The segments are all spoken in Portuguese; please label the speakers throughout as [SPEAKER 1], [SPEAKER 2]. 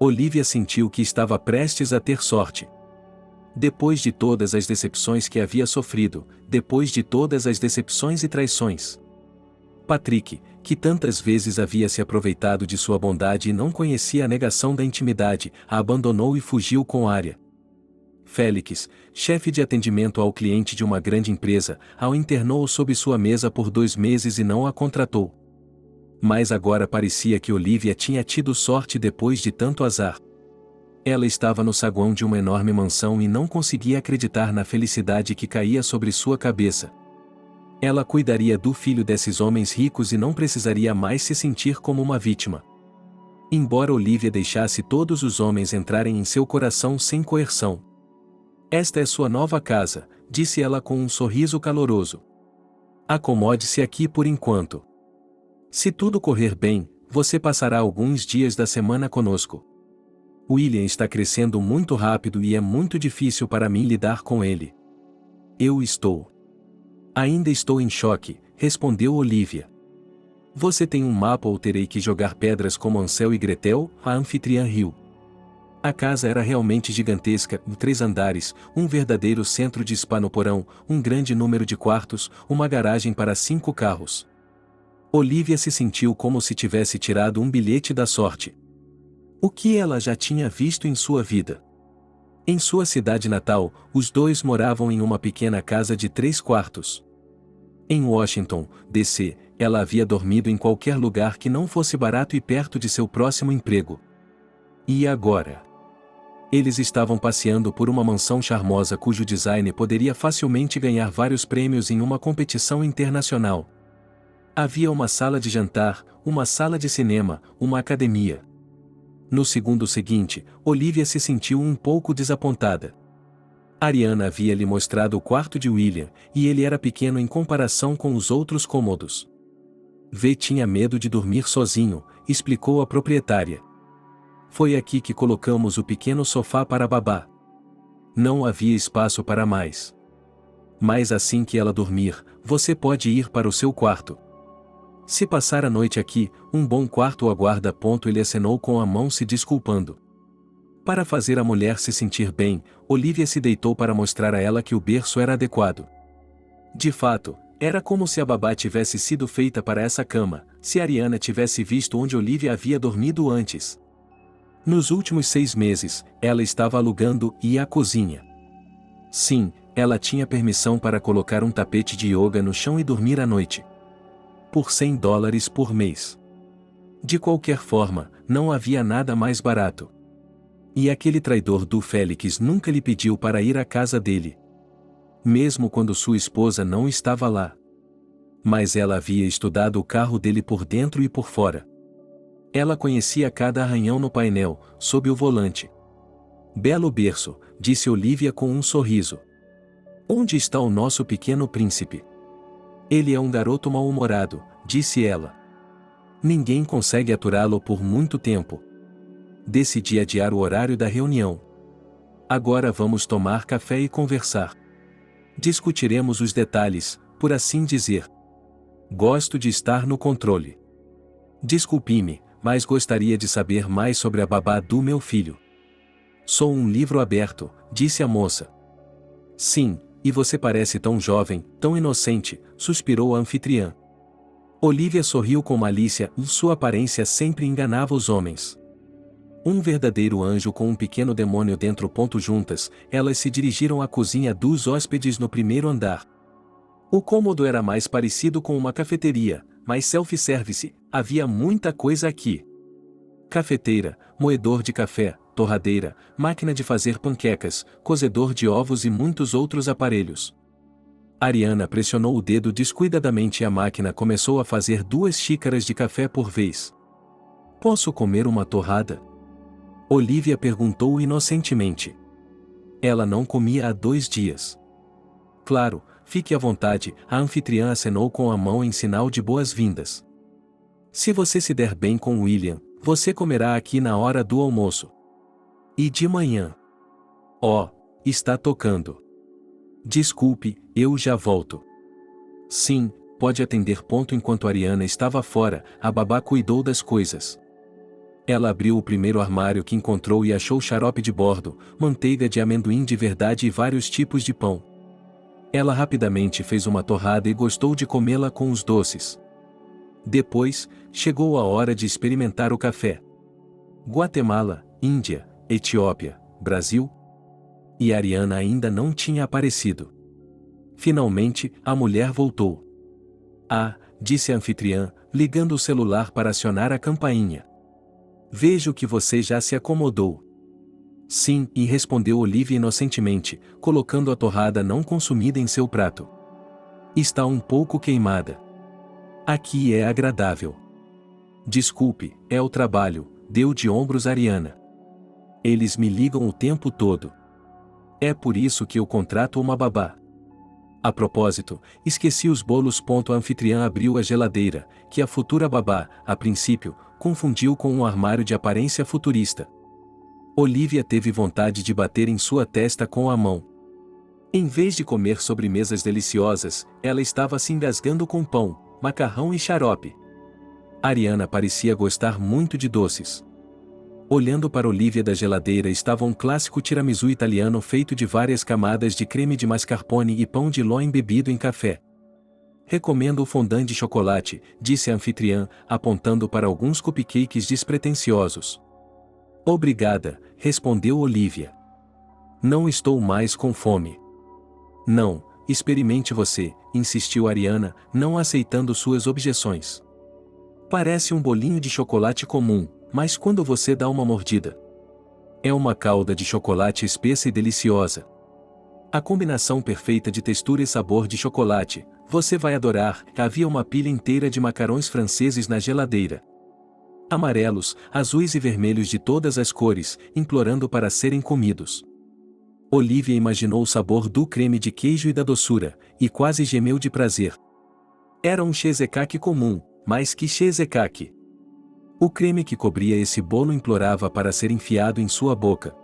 [SPEAKER 1] Olivia sentiu que estava prestes a ter sorte. Depois de todas as decepções que havia sofrido, depois de todas as decepções e traições. Patrick, que tantas vezes havia se aproveitado de sua bondade e não conhecia a negação da intimidade, a abandonou e fugiu com Arya. Félix, chefe de atendimento ao cliente de uma grande empresa, a internou sob sua mesa por 2 meses e não a contratou. Mas agora parecia que Olivia tinha tido sorte depois de tanto azar. Ela estava no saguão de uma enorme mansão e não conseguia acreditar na felicidade que caía sobre sua cabeça. Ela cuidaria do filho desses homens ricos e não precisaria mais se sentir como uma vítima. Embora Olivia deixasse todos os homens entrarem em seu coração sem coerção. Esta é sua nova casa, disse ela com um sorriso caloroso. Acomode-se aqui por enquanto. Se tudo correr bem, você passará alguns dias da semana conosco. William está crescendo muito rápido e é muito difícil para mim lidar com ele. Ainda estou em choque, respondeu Olivia. Você tem um mapa ou terei que jogar pedras como Ansel e Gretel? A anfitriã riu. A casa era realmente gigantesca, 3 andares, um verdadeiro centro de spa no porão, um grande número de quartos, uma garagem para 5 carros. Olivia se sentiu como se tivesse tirado um bilhete da sorte. O que ela já tinha visto em sua vida? Em sua cidade natal, os dois moravam em uma pequena casa de 3 quartos. Em Washington, D.C., ela havia dormido em qualquer lugar que não fosse barato e perto de seu próximo emprego. E agora? Eles estavam passeando por uma mansão charmosa cujo design poderia facilmente ganhar vários prêmios em uma competição internacional. Havia uma sala de jantar, uma sala de cinema, uma academia. No segundo seguinte, Olivia se sentiu um pouco desapontada. Ariana havia lhe mostrado o quarto de William, e ele era pequeno em comparação com os outros cômodos. V tinha medo de dormir sozinho, explicou a proprietária. Foi aqui que colocamos o pequeno sofá para babá. Não havia espaço para mais. Mas assim que ela dormir, você pode ir para o seu quarto. Se passar a noite aqui, um bom quarto o aguarda. Ele acenou com a mão se desculpando. Para fazer a mulher se sentir bem, Olivia se deitou para mostrar a ela que o berço era adequado. De fato, era como se a babá tivesse sido feita para essa cama, se Ariana tivesse visto onde Olivia havia dormido antes. Nos últimos 6 meses, ela estava alugando a cozinha. Sim, ela tinha permissão para colocar um tapete de yoga no chão e dormir à noite. Por $100 por mês. De qualquer forma, não havia nada mais barato. E aquele traidor do Félix nunca lhe pediu para ir à casa dele. Mesmo quando sua esposa não estava lá. Mas ela havia estudado o carro dele por dentro e por fora. Ela conhecia cada arranhão no painel, sob o volante. Belo berço, disse Olivia com um sorriso. Onde está o nosso pequeno príncipe? Ele é um garoto mal-humorado, disse ela. Ninguém consegue aturá-lo por muito tempo. Decidi adiar o horário da reunião. Agora vamos tomar café e conversar. Discutiremos os detalhes, por assim dizer. Gosto de estar no controle. Desculpe-me, mas gostaria de saber mais sobre a babá do meu filho. Sou um livro aberto, disse a moça. Sim, e você parece tão jovem, tão inocente, suspirou a anfitriã. Olivia sorriu com malícia, e sua aparência sempre enganava os homens. Um verdadeiro anjo com um pequeno demônio dentro. Juntas, elas se dirigiram à cozinha dos hóspedes no primeiro andar. O cômodo era mais parecido com uma cafeteria, mas self-service, havia muita coisa aqui. Cafeteira, moedor de café, torradeira, máquina de fazer panquecas, cozedor de ovos e muitos outros aparelhos. Ariana pressionou o dedo descuidadamente e a máquina começou a fazer 2 xícaras de café por vez. Posso comer uma torrada? Olivia perguntou inocentemente. Ela não comia há 2 dias. Claro, fique à vontade, a anfitriã acenou com a mão em sinal de boas-vindas. Se você se der bem com William, você comerá aqui na hora do almoço. E de manhã? Oh, está tocando. Desculpe, eu já volto. Sim, pode atender. Enquanto Ariana estava fora, a babá cuidou das coisas. Ela abriu o primeiro armário que encontrou e achou xarope de bordo, manteiga de amendoim de verdade e vários tipos de pão. Ela rapidamente fez uma torrada e gostou de comê-la com os doces. Depois, chegou a hora de experimentar o café. Guatemala, Índia, Etiópia, Brasil. E Ariana ainda não tinha aparecido. Finalmente, a mulher voltou. Ah, disse a anfitriã, ligando o celular para acionar a campainha. Vejo que você já se acomodou. Sim, e respondeu Olivia inocentemente, colocando a torrada não consumida em seu prato. Está um pouco queimada. Aqui é agradável. Desculpe, é o trabalho, deu de ombros Ariana. Eles me ligam o tempo todo. É por isso que eu contrato uma babá. A propósito, esqueci os bolos. A anfitriã abriu a geladeira, que a futura babá, a princípio, confundiu com um armário de aparência futurista. Olivia teve vontade de bater em sua testa com a mão. Em vez de comer sobremesas deliciosas, ela estava se engasgando com pão, macarrão e xarope. Ariana parecia gostar muito de doces. Olhando para Olivia da geladeira estava um clássico tiramisu italiano feito de várias camadas de creme de mascarpone e pão de ló embebido em café. Recomendo o fondant de chocolate, disse a anfitriã, apontando para alguns cupcakes despretensiosos. Obrigada, respondeu Olivia. Não estou mais com fome. Não, experimente você, insistiu Ariana, não aceitando suas objeções. Parece um bolinho de chocolate comum, mas quando você dá uma mordida, é uma calda de chocolate espessa e deliciosa. A combinação perfeita de textura e sabor de chocolate, você vai adorar. Havia uma pilha inteira de macarrões franceses na geladeira. Amarelos, azuis e vermelhos de todas as cores, implorando para serem comidos. Olivia imaginou o sabor do creme de queijo e da doçura, e quase gemeu de prazer. Era um cheesecake comum, mas que cheesecake! O creme que cobria esse bolo implorava para ser enfiado em sua boca.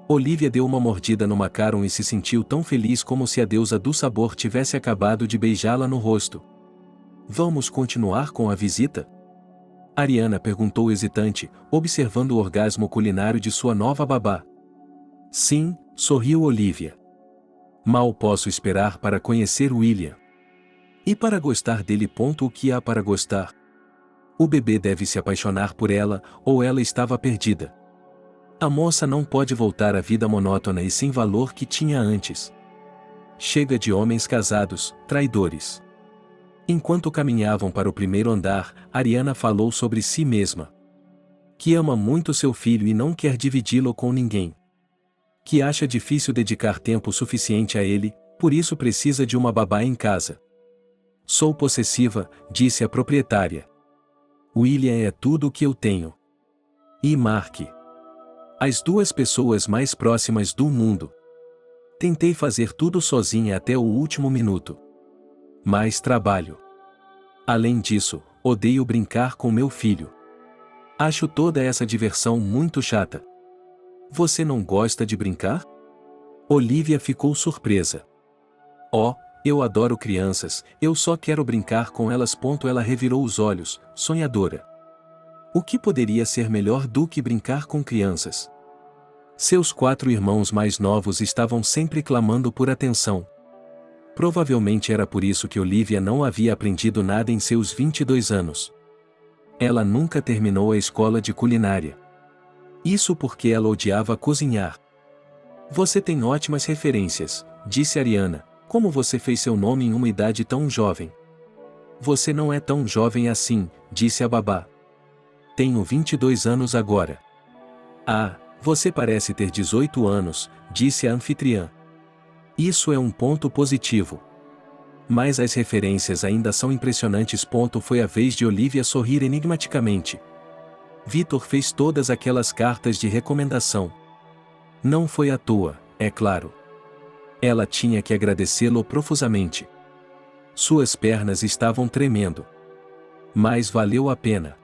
[SPEAKER 1] Olivia deu uma mordida no macarrão e se sentiu tão feliz como se a deusa do sabor tivesse acabado de beijá-la no rosto. Vamos continuar com a visita? Ariana perguntou hesitante, observando o orgasmo culinário de sua nova babá. Sim, sorriu Olivia. Mal posso esperar para conhecer William. E para gostar dele. O que há para gostar? O bebê deve se apaixonar por ela, ou ela estava perdida. A moça não pode voltar à vida monótona e sem valor que tinha antes. Chega de homens casados, traidores. Enquanto caminhavam para o primeiro andar, Ariana falou sobre si mesma. Que ama muito seu filho e não quer dividi-lo com ninguém. Que acha difícil dedicar tempo suficiente a ele, por isso precisa de uma babá em casa. Sou possessiva, disse a proprietária. William é tudo o que eu tenho. E Mark. As duas pessoas mais próximas do mundo. Tentei fazer tudo sozinha até o último minuto. Mais trabalho. Além disso, odeio brincar com meu filho. Acho toda essa diversão muito chata. Você não gosta de brincar? Olivia ficou surpresa. Oh, eu adoro crianças, eu só quero brincar com elas. Ela revirou os olhos, sonhadora. O que poderia ser melhor do que brincar com crianças? Seus 4 irmãos mais novos estavam sempre clamando por atenção. Provavelmente era por isso que Olivia não havia aprendido nada em seus 22 anos. Ela nunca terminou a escola de culinária. Isso porque ela odiava cozinhar. Você tem ótimas referências, disse Ariana. Como você fez seu nome em uma idade tão jovem? Você não é tão jovem assim, disse a babá. Tenho 22 anos agora. Ah, você parece ter 18 anos, disse a anfitriã. Isso é um ponto positivo. Mas as referências ainda são impressionantes. Foi a vez de Olivia sorrir enigmaticamente. Vitor fez todas aquelas cartas de recomendação. Não foi à toa, é claro. Ela tinha que agradecê-lo profusamente. Suas pernas estavam tremendo. Mas valeu a pena.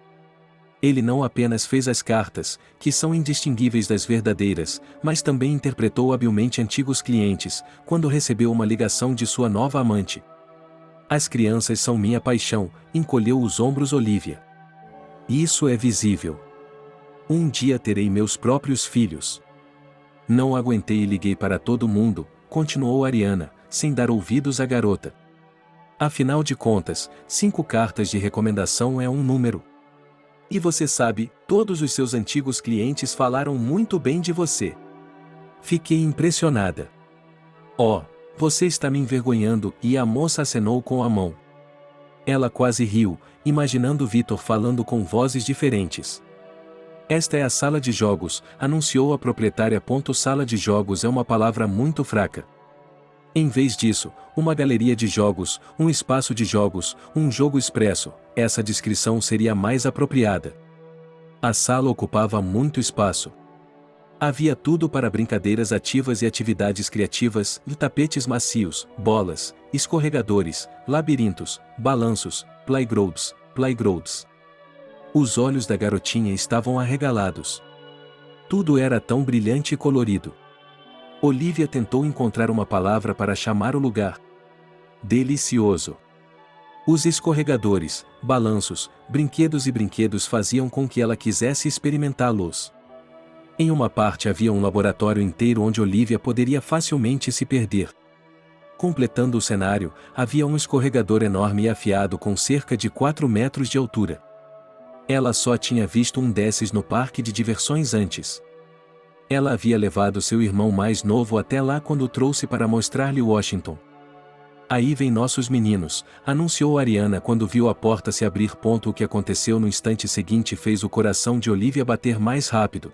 [SPEAKER 1] Ele não apenas fez as cartas, que são indistinguíveis das verdadeiras, mas também interpretou habilmente antigos clientes, quando recebeu uma ligação de sua nova amante. As crianças são minha paixão, encolheu os ombros Olivia. Isso é visível. Um dia terei meus próprios filhos. Não aguentei e liguei para todo mundo, continuou Ariana, sem dar ouvidos à garota. Afinal de contas, 5 cartas de recomendação é um número. E você sabe, todos os seus antigos clientes falaram muito bem de você. Fiquei impressionada. Oh, você está me envergonhando, e a moça acenou com a mão. Ela quase riu, imaginando Vitor falando com vozes diferentes. Esta é a sala de jogos, anunciou a proprietária. Sala de jogos é uma palavra muito fraca. Em vez disso, uma galeria de jogos, um espaço de jogos, um jogo expresso, essa descrição seria mais apropriada. A sala ocupava muito espaço. Havia tudo para brincadeiras ativas e atividades criativas, e tapetes macios, bolas, escorregadores, labirintos, balanços, playgrounds. Os olhos da garotinha estavam arregalados. Tudo era tão brilhante e colorido. Olivia tentou encontrar uma palavra para chamar o lugar. Delicioso. Os escorregadores, balanços, brinquedos faziam com que ela quisesse experimentá-los. Em uma parte havia um laboratório inteiro onde Olivia poderia facilmente se perder. Completando o cenário, havia um escorregador enorme e afiado com cerca de 4 metros de altura. Ela só tinha visto um desses no parque de diversões antes. Ela havia levado seu irmão mais novo até lá quando o trouxe para mostrar-lhe Washington. Aí vem nossos meninos, anunciou Ariana quando viu a porta se abrir. O que aconteceu no instante seguinte fez o coração de Olivia bater mais rápido.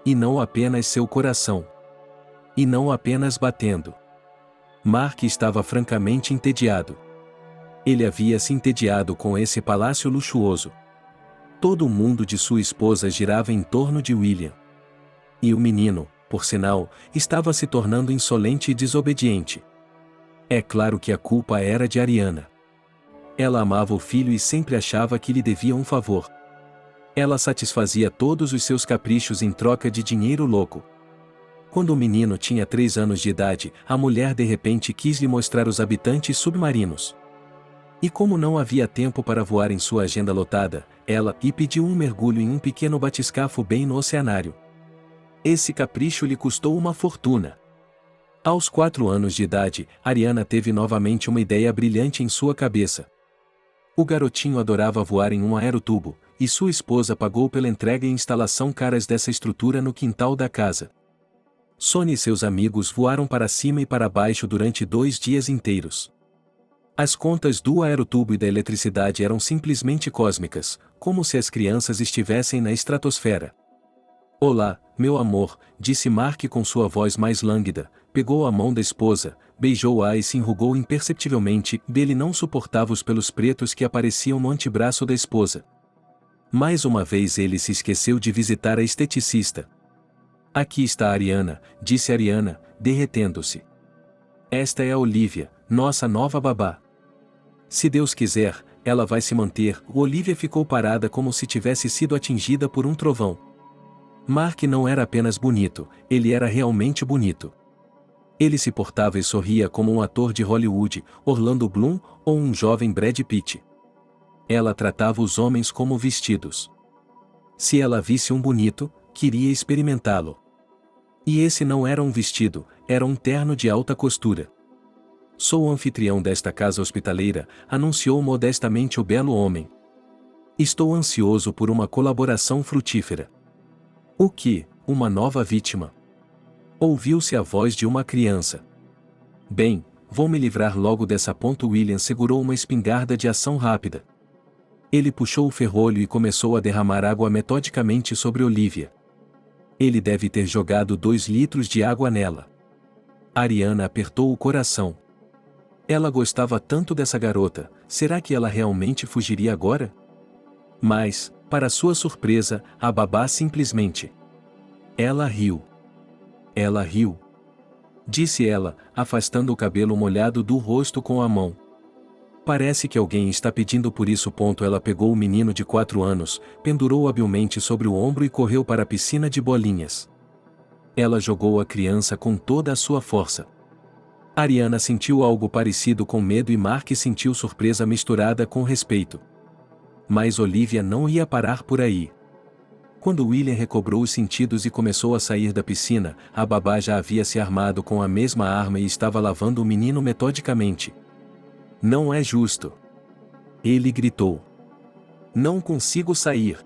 [SPEAKER 1] E não apenas seu coração. E não apenas batendo. Mark estava francamente entediado. Ele havia se entediado com esse palácio luxuoso. Todo o mundo de sua esposa girava em torno de William. E o menino, por sinal, estava se tornando insolente e desobediente. É claro que a culpa era de Ariana. Ela amava o filho e sempre achava que lhe devia um favor. Ela satisfazia todos os seus caprichos em troca de dinheiro louco. Quando o menino tinha 3 anos de idade, a mulher de repente quis lhe mostrar os habitantes submarinos. E como não havia tempo para voar em sua agenda lotada, ela lhe pediu um mergulho em um pequeno batiscafo bem no oceanário. Esse capricho lhe custou uma fortuna. Aos 4 anos de idade, Ariana teve novamente uma ideia brilhante em sua cabeça. O garotinho adorava voar em um aerotubo, e sua esposa pagou pela entrega e instalação caras dessa estrutura no quintal da casa. Sony e seus amigos voaram para cima e para baixo durante 2 dias inteiros. As contas do aerotubo e da eletricidade eram simplesmente cósmicas, como se as crianças estivessem na estratosfera. Olá, meu amor, disse Mark com sua voz mais lânguida, pegou a mão da esposa, beijou-a e se enrugou imperceptivelmente. Ele não suportava os pelos pretos que apareciam no antebraço da esposa. Mais uma vez ele se esqueceu de visitar a esteticista. Aqui está a Ariana, disse Ariana, derretendo-se. Esta é a Olivia, nossa nova babá. Se Deus quiser, ela vai se manter. Olivia ficou parada como se tivesse sido atingida por um trovão. Mark não era apenas bonito, ele era realmente bonito. Ele se portava e sorria como um ator de Hollywood, Orlando Bloom, ou um jovem Brad Pitt. Ela tratava os homens como vestidos. Se ela visse um bonito, queria experimentá-lo. E esse não era um vestido, era um terno de alta costura. Sou o anfitrião desta casa hospitaleira, anunciou modestamente o belo homem. Estou ansioso por uma colaboração frutífera. O que? Uma nova vítima? Ouviu-se a voz de uma criança. Bem, vou me livrar logo dessa. William segurou uma espingarda de ação rápida. Ele puxou o ferrolho e começou a derramar água metodicamente sobre Olivia. Ele deve ter jogado 2 litros de água nela. Ariana apertou o coração. Ela gostava tanto dessa garota, será que ela realmente fugiria agora? Mas, para sua surpresa, a babá simplesmente. Ela riu. Ela riu. Disse ela, afastando o cabelo molhado do rosto com a mão. Parece que alguém está pedindo por isso. Ela pegou o menino de 4 anos, pendurou habilmente sobre o ombro e correu para a piscina de bolinhas. Ela jogou a criança com toda a sua força. Ariana sentiu algo parecido com medo e Mark sentiu surpresa misturada com respeito. Mas Olivia não ia parar por aí. Quando William recobrou os sentidos e começou a sair da piscina, a babá já havia se armado com a mesma arma e estava lavando o menino metodicamente. Não é justo. Ele gritou. Não consigo sair.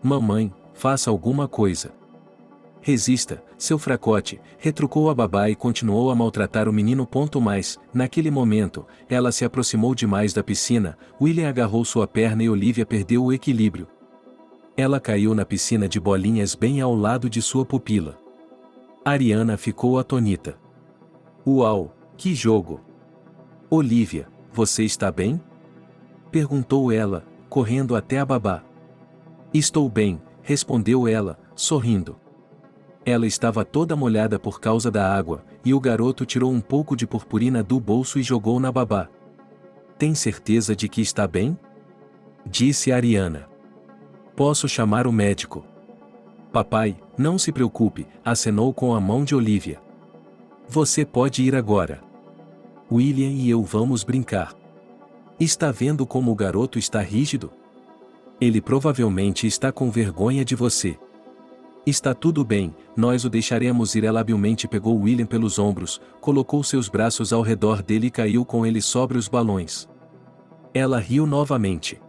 [SPEAKER 1] Mamãe, faça alguma coisa. Resista, seu fracote, retrucou a babá e continuou a maltratar o menino. Mas, naquele momento, ela se aproximou demais da piscina, William agarrou sua perna e Olivia perdeu o equilíbrio. Ela caiu na piscina de bolinhas bem ao lado de sua pupila. Ariana ficou atônita. Uau, que jogo! Olivia, você está bem? Perguntou ela, correndo até a babá. Estou bem, respondeu ela, sorrindo. Ela estava toda molhada por causa da água, e o garoto tirou um pouco de purpurina do bolso e jogou na babá. Tem certeza de que está bem? Disse Ariana. Posso chamar o médico. Papai, não se preocupe, acenou com a mão de Olivia. Você pode ir agora. William e eu vamos brincar. Está vendo como o garoto está rígido? Ele provavelmente está com vergonha de você. Está tudo bem, nós o deixaremos ir. Ela habilmente pegou William pelos ombros, colocou seus braços ao redor dele e caiu com ele sobre os balões. Ela riu novamente.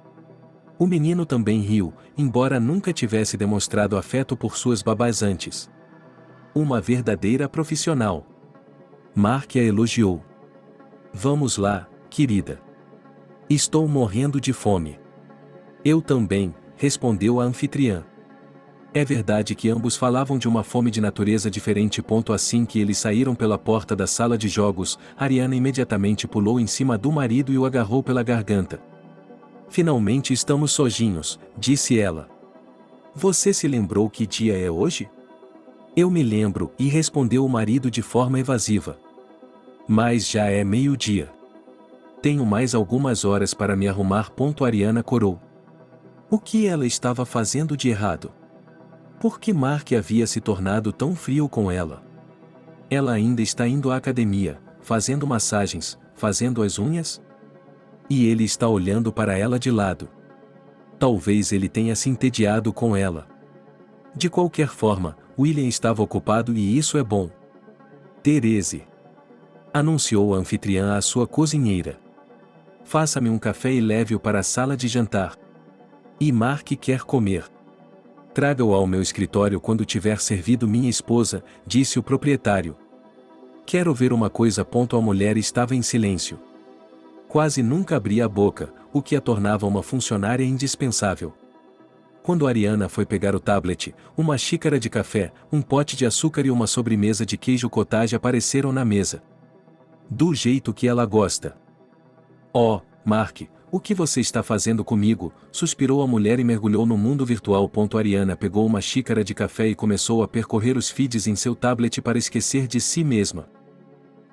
[SPEAKER 1] O menino também riu, embora nunca tivesse demonstrado afeto por suas babás antes. Uma verdadeira profissional. Mark a elogiou. Vamos lá, querida. Estou morrendo de fome. Eu também, respondeu a anfitriã. É verdade que ambos falavam de uma fome de natureza diferente. Assim que eles saíram pela porta da sala de jogos, Ariana imediatamente pulou em cima do marido e o agarrou pela garganta. Finalmente estamos sozinhos, disse ela. Você se lembrou que dia é hoje? Eu me lembro, e respondeu o marido de forma evasiva. Mas já é meio-dia. Tenho mais algumas horas para me arrumar. Ariana corou. O que ela estava fazendo de errado? Por que Mark havia se tornado tão frio com ela? Ela ainda está indo à academia, fazendo massagens, fazendo as unhas? E ele está olhando para ela de lado. Talvez ele tenha se entediado com ela. De qualquer forma, William estava ocupado e isso é bom. Therese, anunciou a anfitriã à sua cozinheira. Faça-me um café e leve-o para a sala de jantar. E Mark quer comer. Traga-o ao meu escritório quando tiver servido. Minha esposa, disse o proprietário. Quero ver uma coisa. A mulher estava em silêncio. Quase nunca abria a boca, o que a tornava uma funcionária indispensável. Quando Ariana foi pegar o tablet, uma xícara de café, um pote de açúcar e uma sobremesa de queijo cottage apareceram na mesa. Do jeito que ela gosta. Oh, Mark, o que você está fazendo comigo? Suspirou a mulher e mergulhou no mundo virtual. Ariana pegou uma xícara de café e começou a percorrer os feeds em seu tablet para esquecer de si mesma.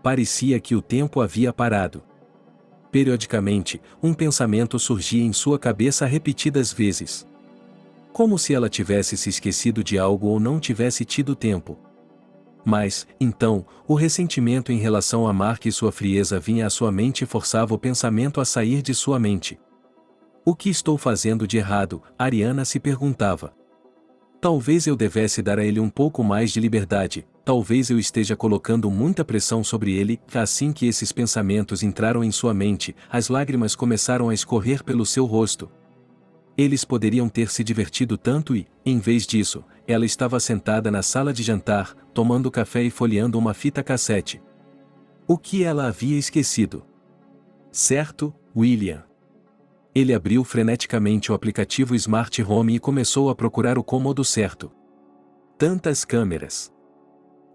[SPEAKER 1] Parecia que o tempo havia parado. Periodicamente, um pensamento surgia em sua cabeça repetidas vezes. Como se ela tivesse se esquecido de algo ou não tivesse tido tempo. Mas, então, o ressentimento em relação a Mark e sua frieza vinha à sua mente e forçava o pensamento a sair de sua mente. O que estou fazendo de errado? Ariana se perguntava. Talvez eu devesse dar a ele um pouco mais de liberdade, talvez eu esteja colocando muita pressão sobre ele. Assim que esses pensamentos entraram em sua mente, as lágrimas começaram a escorrer pelo seu rosto. Eles poderiam ter se divertido tanto e, em vez disso, ela estava sentada na sala de jantar, tomando café e folheando uma fita cassete. O que ela havia esquecido? Certo, William. Ele abriu freneticamente o aplicativo Smart Home e começou a procurar o cômodo certo. Tantas câmeras.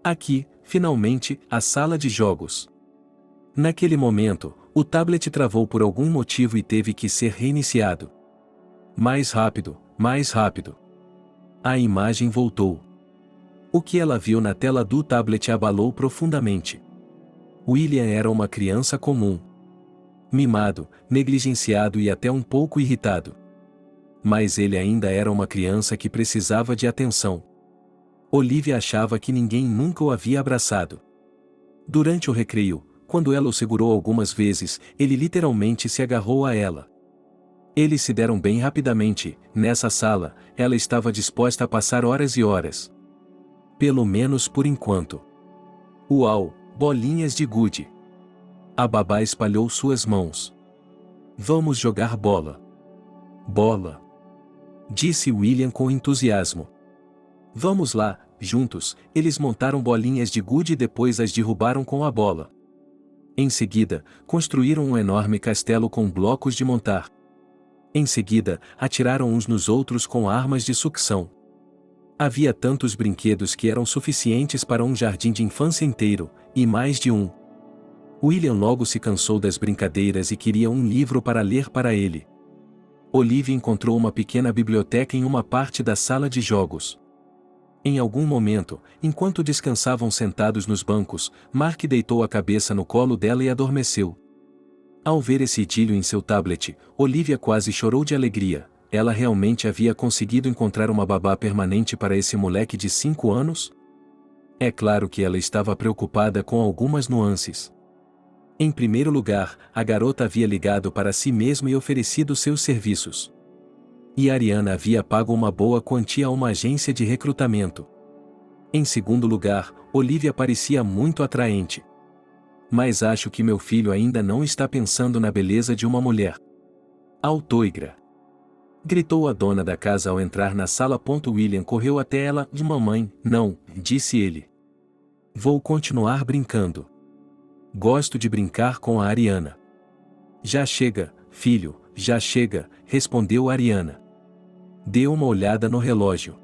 [SPEAKER 1] Aqui, finalmente, a sala de jogos. Naquele momento, o tablet travou por algum motivo e teve que ser reiniciado. Mais rápido, mais rápido. A imagem voltou. O que ela viu na tela do tablet a abalou profundamente. William era uma criança comum. Mimado, negligenciado e até um pouco irritado. Mas ele ainda era uma criança que precisava de atenção. Olivia achava que ninguém nunca o havia abraçado. Durante o recreio, quando ela o segurou algumas vezes, ele literalmente se agarrou a ela. Eles se deram bem rapidamente. Nessa sala, ela estava disposta a passar horas e horas. Pelo menos por enquanto. Uau, bolinhas de gude. A babá espalhou suas mãos. Vamos jogar bola. Bola. Disse William com entusiasmo. Vamos lá, juntos. Eles montaram bolinhas de gude e depois as derrubaram com a bola. Em seguida, construíram um enorme castelo com blocos de montar. Em seguida, atiraram uns nos outros com armas de sucção. Havia tantos brinquedos que eram suficientes para um jardim de infância inteiro, e mais de um. William logo se cansou das brincadeiras e queria um livro para ler para ele. Olivia encontrou uma pequena biblioteca em uma parte da sala de jogos. Em algum momento, enquanto descansavam sentados nos bancos, Mark deitou a cabeça no colo dela e adormeceu. Ao ver esse idílio em seu tablet, Olivia quase chorou de alegria. Ela realmente havia conseguido encontrar uma babá permanente para esse moleque de 5 anos? É claro que ela estava preocupada com algumas nuances. Em primeiro lugar, a garota havia ligado para si mesma e oferecido seus serviços. E Ariana havia pago uma boa quantia a uma agência de recrutamento. Em segundo lugar, Olivia parecia muito atraente. Mas acho que meu filho ainda não está pensando na beleza de uma mulher. Altoigra! Gritou a dona da casa ao entrar na sala. William correu até ela. Mamãe, não, disse ele. Vou continuar brincando. Gosto de brincar com a Ariana. Já chega, filho, já chega, respondeu Ariana. Deu uma olhada no relógio.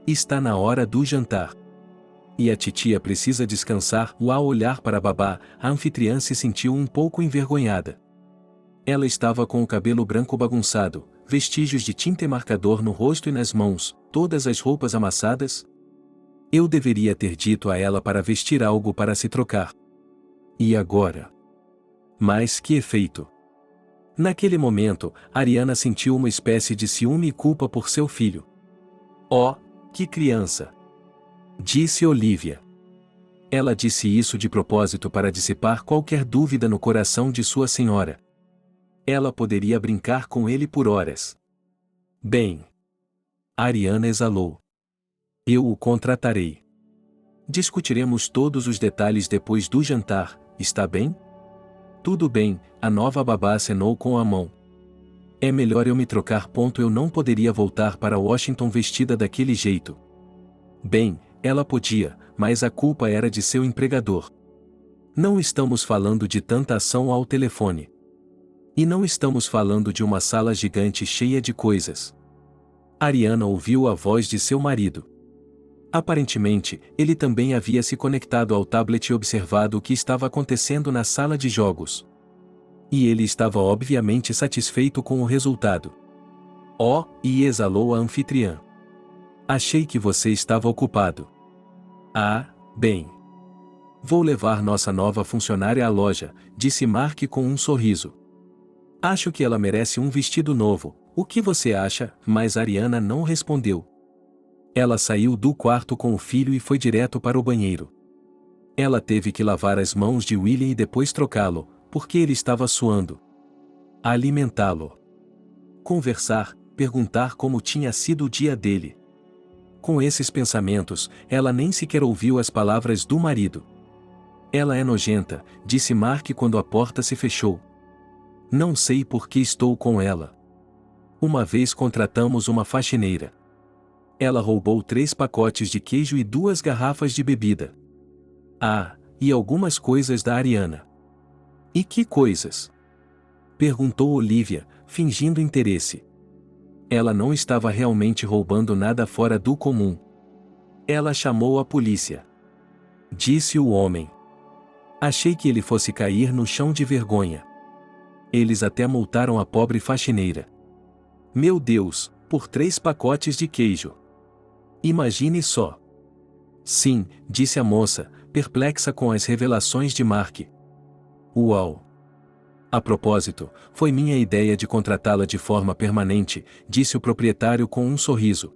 [SPEAKER 1] Está na hora do jantar. E a titia precisa descansar. Ao olhar para a babá, a anfitriã se sentiu um pouco envergonhada. Ela estava com o cabelo branco bagunçado, vestígios de tinta e marcador no rosto e nas mãos, todas as roupas amassadas. Eu deveria ter dito a ela para vestir algo para se trocar. E agora? Mas que efeito! Naquele momento, Ariana sentiu uma espécie de ciúme e culpa por seu filho. Oh, que criança! Disse Olivia. Ela disse isso de propósito para dissipar qualquer dúvida no coração de sua senhora. Ela poderia brincar com ele por horas. Bem. Ariana exalou. Eu o contratarei. Discutiremos todos os detalhes depois do jantar, está bem? Tudo bem, a nova babá acenou com a mão. É melhor eu me trocar. Eu não poderia voltar para Washington vestida daquele jeito. Bem, ela podia, mas a culpa era de seu empregador. Não estamos falando de tanta ação ao telefone. E não estamos falando de uma sala gigante cheia de coisas. Ariana ouviu a voz de seu marido. Aparentemente, ele também havia se conectado ao tablet e observado o que estava acontecendo na sala de jogos. E ele estava obviamente satisfeito com o resultado. Oh, e exalou a anfitriã. Achei que você estava ocupado. Ah, bem. Vou levar nossa nova funcionária à loja, disse Mark com um sorriso. Acho que ela merece um vestido novo. O que você acha? Mas Ariana não respondeu. Ela saiu do quarto com o filho e foi direto para o banheiro. Ela teve que lavar as mãos de William e depois trocá-lo, porque ele estava suando. Alimentá-lo. Conversar, perguntar como tinha sido o dia dele. Com esses pensamentos, ela nem sequer ouviu as palavras do marido. Ela é nojenta, disse Mark quando a porta se fechou. Não sei por que estou com ela. Uma vez contratamos uma faxineira. Ela roubou 3 pacotes de queijo e 2 garrafas de bebida. Ah, e algumas coisas da Ariana. E que coisas? Perguntou Olivia, fingindo interesse. Ela não estava realmente roubando nada fora do comum. Ela chamou a polícia. Disse o homem. Achei que ele fosse cair no chão de vergonha. Eles até multaram a pobre faxineira. Meu Deus, por 3 pacotes de queijo. Imagine só. Sim, disse a moça, perplexa com as revelações de Mark. Uau! A propósito, foi minha ideia de contratá-la de forma permanente, disse o proprietário com um sorriso.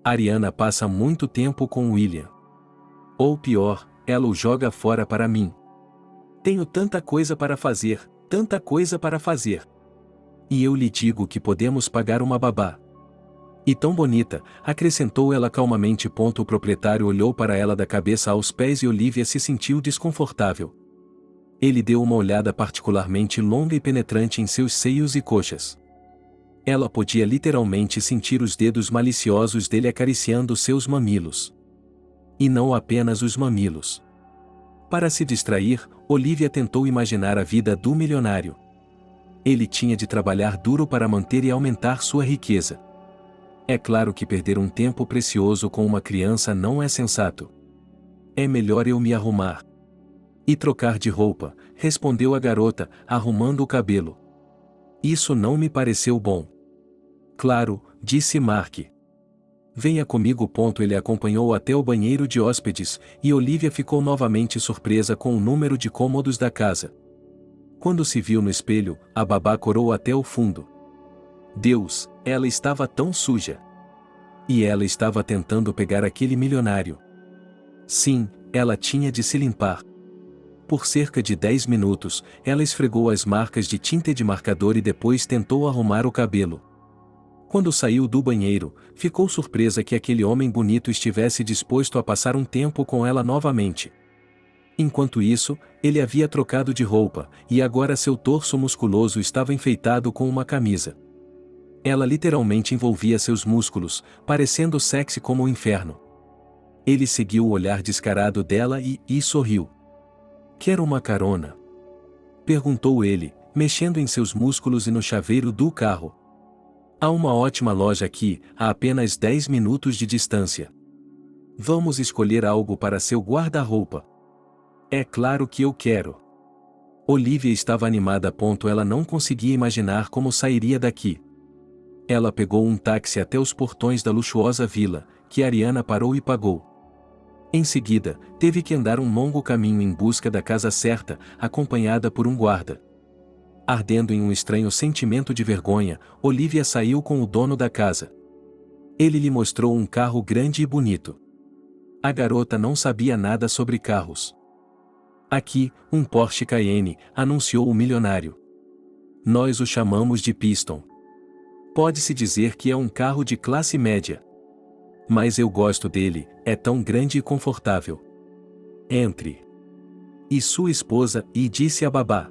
[SPEAKER 1] Ariana passa muito tempo com William. Ou pior, ela o joga fora para mim. Tenho tanta coisa para fazer, tanta coisa para fazer. E eu lhe digo que podemos pagar uma babá. E tão bonita, acrescentou ela calmamente. O proprietário olhou para ela da cabeça aos pés e Olivia se sentiu desconfortável. Ele deu uma olhada particularmente longa e penetrante em seus seios e coxas. Ela podia literalmente sentir os dedos maliciosos dele acariciando seus mamilos. E não apenas os mamilos. Para se distrair, Olivia tentou imaginar a vida do milionário. Ele tinha de trabalhar duro para manter e aumentar sua riqueza. É claro que perder um tempo precioso com uma criança não é sensato. É melhor eu me arrumar. E trocar de roupa, respondeu a garota, arrumando o cabelo. Isso não me pareceu bom. Claro, disse Mark. Venha comigo. Ele acompanhou até o banheiro de hóspedes, e Olivia ficou novamente surpresa com o número de cômodos da casa. Quando se viu no espelho, a babá corou até o fundo. Deus, ela estava tão suja. E ela estava tentando pegar aquele milionário. Sim, ela tinha de se limpar. Por cerca de 10 minutos, ela esfregou as marcas de tinta e de marcador e depois tentou arrumar o cabelo. Quando saiu do banheiro, ficou surpresa que aquele homem bonito estivesse disposto a passar um tempo com ela novamente. Enquanto isso, ele havia trocado de roupa, e agora seu torso musculoso estava enfeitado com uma camisa. Ela literalmente envolvia seus músculos, parecendo sexy como o inferno. Ele seguiu o olhar descarado dela e sorriu. Quer uma carona? Perguntou ele, mexendo em seus músculos e no chaveiro do carro. Há uma ótima loja aqui, a apenas 10 minutos de distância. Vamos escolher algo para seu guarda-roupa. É claro que eu quero. Olivia estava animada. Ela não conseguia imaginar como sairia daqui. Ela pegou um táxi até os portões da luxuosa vila, que Ariana parou e pagou. Em seguida, teve que andar um longo caminho em busca da casa certa, acompanhada por um guarda. Ardendo em um estranho sentimento de vergonha, Olivia saiu com o dono da casa. Ele lhe mostrou um carro grande e bonito. A garota não sabia nada sobre carros. Aqui, um Porsche Cayenne, anunciou o milionário. Nós o chamamos de Piston. Pode-se dizer que é um carro de classe média. Mas eu gosto dele, é tão grande e confortável. Entre. E sua esposa, e disse a babá.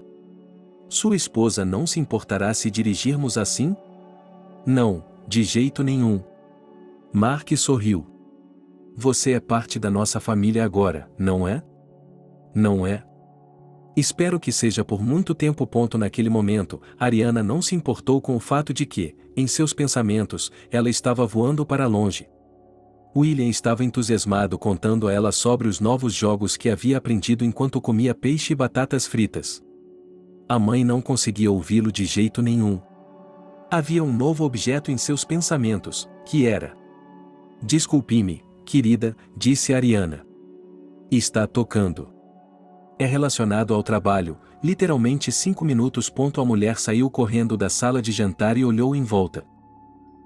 [SPEAKER 1] Sua esposa não se importará se dirigirmos assim? Não, de jeito nenhum. Mark sorriu. Você é parte da nossa família agora, não é? Não é? Espero que seja por muito tempo. Naquele momento, Ariana não se importou com o fato de que, em seus pensamentos, ela estava voando para longe. William estava entusiasmado contando a ela sobre os novos jogos que havia aprendido enquanto comia peixe e batatas fritas. A mãe não conseguia ouvi-lo de jeito nenhum. Havia um novo objeto em seus pensamentos, que era... Desculpe-me, querida, disse Ariana. Está tocando. É relacionado ao trabalho, literalmente 5 minutos. A mulher saiu correndo da sala de jantar e olhou em volta.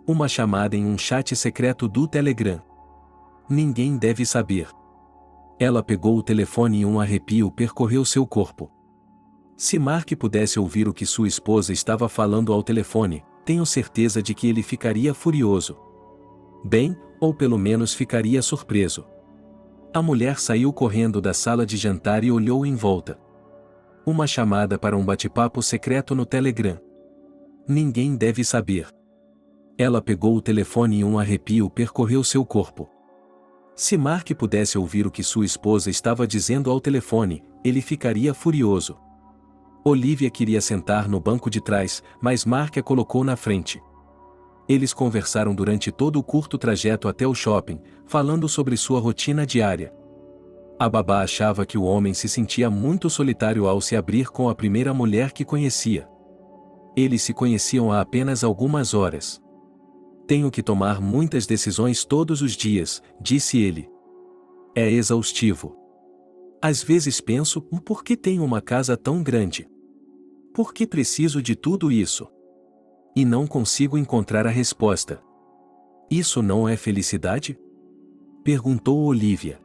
[SPEAKER 1] Uma chamada em um chat secreto do Telegram. Ninguém deve saber. Ela pegou o telefone e um arrepio percorreu seu corpo. Se Mark pudesse ouvir o que sua esposa estava falando ao telefone, tenho certeza de que ele ficaria furioso. Bem, ou pelo menos ficaria surpreso. A mulher saiu correndo da sala de jantar e olhou em volta. Uma chamada para um bate-papo secreto no Telegram. Ninguém deve saber. Ela pegou o telefone e um arrepio percorreu seu corpo. Se Mark pudesse ouvir o que sua esposa estava dizendo ao telefone, ele ficaria furioso. Olivia queria sentar no banco de trás, mas Mark a colocou na frente. Eles conversaram durante todo o curto trajeto até o shopping, falando sobre sua rotina diária. A babá achava que o homem se sentia muito solitário ao se abrir com a primeira mulher que conhecia. Eles se conheciam há apenas algumas horas. Tenho que tomar muitas decisões todos os dias, disse ele. É exaustivo. Às vezes penso, por que tenho uma casa tão grande? Por que preciso de tudo isso? E não consigo encontrar a resposta. Isso não é felicidade? Perguntou Olivia.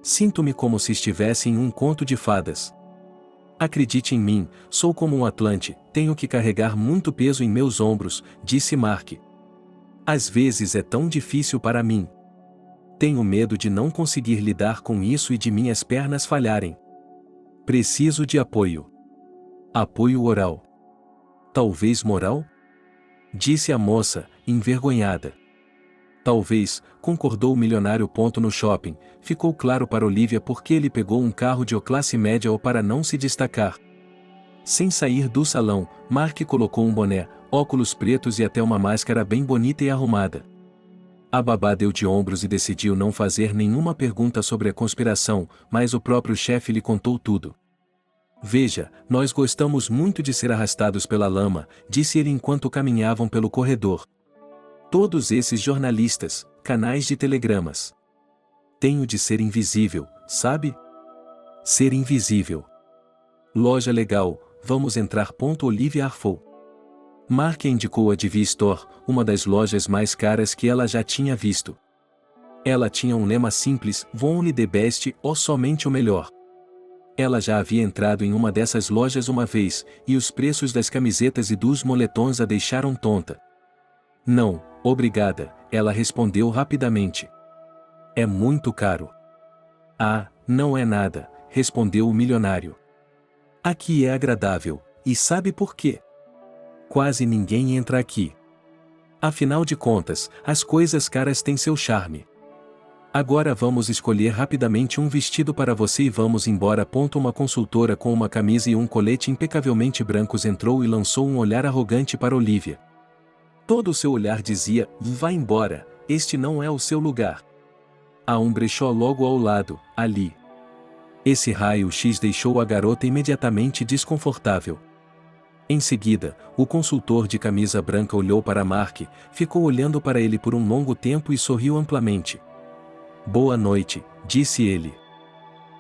[SPEAKER 1] Sinto-me como se estivesse em um conto de fadas. Acredite em mim, sou como um Atlante, tenho que carregar muito peso em meus ombros, disse Mark. Às vezes é tão difícil para mim. Tenho medo de não conseguir lidar com isso e de minhas pernas falharem. Preciso de apoio. Apoio oral. Talvez moral? Disse a moça, envergonhada. Talvez, concordou o milionário. No shopping, ficou claro para Olivia porque ele pegou um carro de classe média ou para não se destacar. Sem sair do salão, Mark colocou um boné, óculos pretos e até uma máscara bem bonita e arrumada. A babá deu de ombros e decidiu não fazer nenhuma pergunta sobre a conspiração, mas o próprio chefe lhe contou tudo. Veja, nós gostamos muito de ser arrastados pela lama, disse ele enquanto caminhavam pelo corredor. Todos esses jornalistas, canais de telegramas. Tenho de ser invisível, sabe? Ser invisível. Loja legal, vamos entrar. Olivia arfou. Mark indicou a Divi Store, uma das lojas mais caras que ela já tinha visto. Ela tinha um lema simples, only the best, ou somente o melhor. Ela já havia entrado em uma dessas lojas uma vez, e os preços das camisetas e dos moletons a deixaram tonta. Não, obrigada, ela respondeu rapidamente. É muito caro. Ah, não é nada, respondeu o milionário. Aqui é agradável, e sabe por quê? Quase ninguém entra aqui. Afinal de contas, as coisas caras têm seu charme. Agora vamos escolher rapidamente um vestido para você e vamos embora. Uma consultora com uma camisa e um colete impecavelmente brancos entrou e lançou um olhar arrogante para Olivia. Todo o seu olhar dizia, vá embora, este não é o seu lugar. Há um brechó logo ao lado, ali. Esse raio-x deixou a garota imediatamente desconfortável. Em seguida, o consultor de camisa branca olhou para Mark, ficou olhando para ele por um longo tempo e sorriu amplamente. Boa noite, disse ele.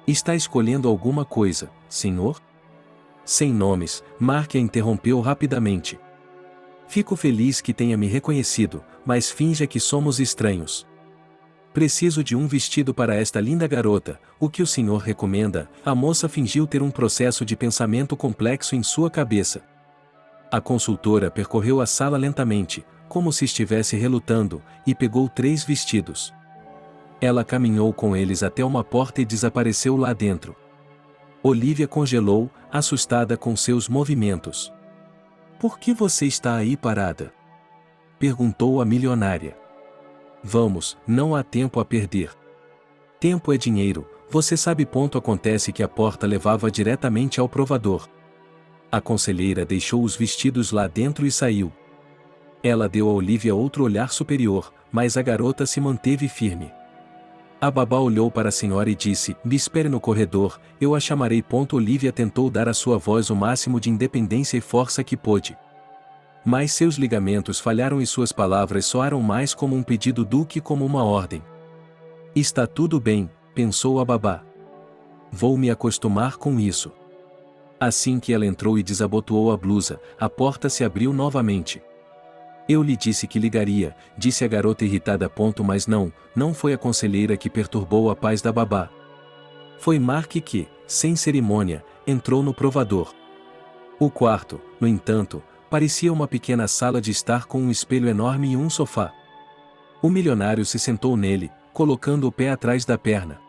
[SPEAKER 1] Está escolhendo alguma coisa, senhor? Sem nomes, Mark a interrompeu rapidamente. Fico feliz que tenha me reconhecido, mas finja que somos estranhos. Preciso de um vestido para esta linda garota, o que o senhor recomenda? A moça fingiu ter um processo de pensamento complexo em sua cabeça. A consultora percorreu a sala lentamente, como se estivesse relutando, e pegou 3 vestidos. Ela caminhou com eles até uma porta e desapareceu lá dentro. Olivia congelou, assustada com seus movimentos. Por que você está aí parada? Perguntou a milionária. Vamos, não há tempo a perder. Tempo é dinheiro, você sabe. Acontece que a porta levava diretamente ao provador. A conselheira deixou os vestidos lá dentro e saiu. Ela deu a Olivia outro olhar superior, mas a garota se manteve firme. A babá olhou para a senhora e disse, me espere no corredor, eu a chamarei. Olivia tentou dar à sua voz o máximo de independência e força que pôde. Mas seus ligamentos falharam e suas palavras soaram mais como um pedido do que como uma ordem. Está tudo bem, pensou a babá. Vou me acostumar com isso. Assim que ela entrou e desabotoou a blusa, a porta se abriu novamente. Eu lhe disse que ligaria, disse a garota irritada. Mas não foi a conselheira que perturbou a paz da babá. Foi Mark que, sem cerimônia, entrou no provador. O quarto, no entanto, parecia uma pequena sala de estar com um espelho enorme e um sofá. O milionário se sentou nele, colocando o pé atrás da perna.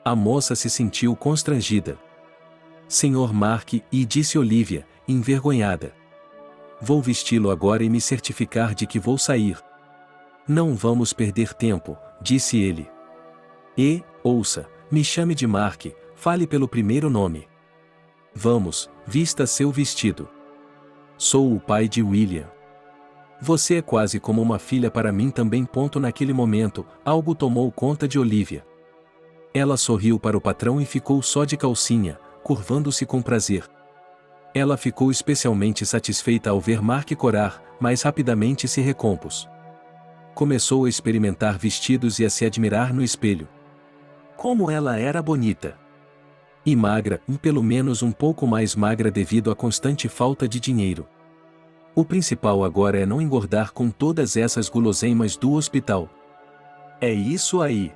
[SPEAKER 1] A moça se sentiu constrangida. Senhor Mark, e disse Olivia, envergonhada. Vou vesti-lo agora e me certificar de que vou sair. Não vamos perder tempo, disse ele. E, ouça, me chame de Mark, fale pelo primeiro nome. Vamos, vista seu vestido. Sou o pai de William. Você é quase como uma filha para mim também. Naquele momento, algo tomou conta de Olivia. Ela sorriu para o patrão e ficou só de calcinha, curvando-se com prazer. Ela ficou especialmente satisfeita ao ver Mark corar, mas rapidamente se recompôs. Começou a experimentar vestidos e a se admirar no espelho. Como ela era bonita! E magra, pelo menos um pouco mais magra devido à constante falta de dinheiro. O principal agora é não engordar com todas essas guloseimas do hospital. É isso aí!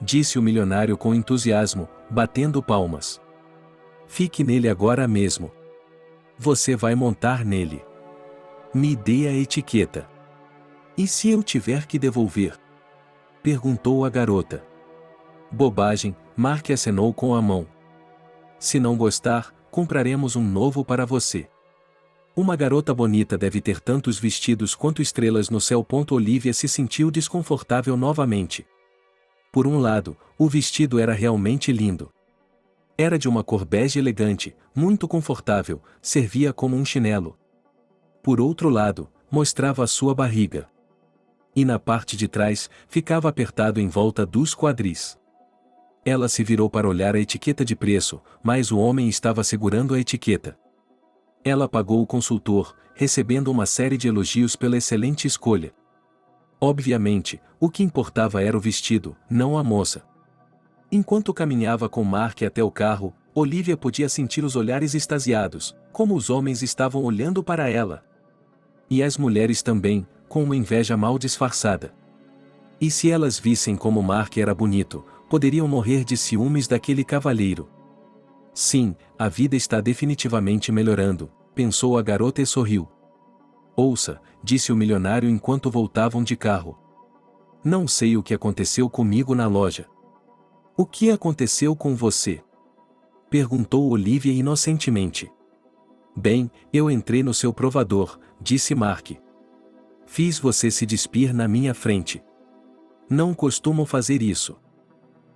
[SPEAKER 1] Disse o milionário com entusiasmo, batendo palmas. Fique nele agora mesmo. Você vai montar nele. Me dê a etiqueta. E se eu tiver que devolver? Perguntou a garota. Bobagem, Mark acenou com a mão. Se não gostar, compraremos um novo para você. Uma garota bonita deve ter tantos vestidos quanto estrelas no céu. Olivia se sentiu desconfortável novamente. Por um lado, o vestido era realmente lindo. Era de uma cor bege elegante, muito confortável, servia como um chinelo. Por outro lado, mostrava a sua barriga. E na parte de trás, ficava apertado em volta dos quadris. Ela se virou para olhar a etiqueta de preço, mas o homem estava segurando a etiqueta. Ela pagou o consultor, recebendo uma série de elogios pela excelente escolha. Obviamente, o que importava era o vestido, não a moça. Enquanto caminhava com Mark até o carro, Olivia podia sentir os olhares extasiados, como os homens estavam olhando para ela. E as mulheres também, com uma inveja mal disfarçada. E se elas vissem como Mark era bonito, poderiam morrer de ciúmes daquele cavalheiro. Sim, a vida está definitivamente melhorando, pensou a garota e sorriu. Ouça, disse o milionário enquanto voltavam de carro. Não sei o que aconteceu comigo na loja. O que aconteceu com você? Perguntou Olivia inocentemente. Bem, eu entrei no seu provador, disse Mark. Fiz você se despir na minha frente. Não costumo fazer isso.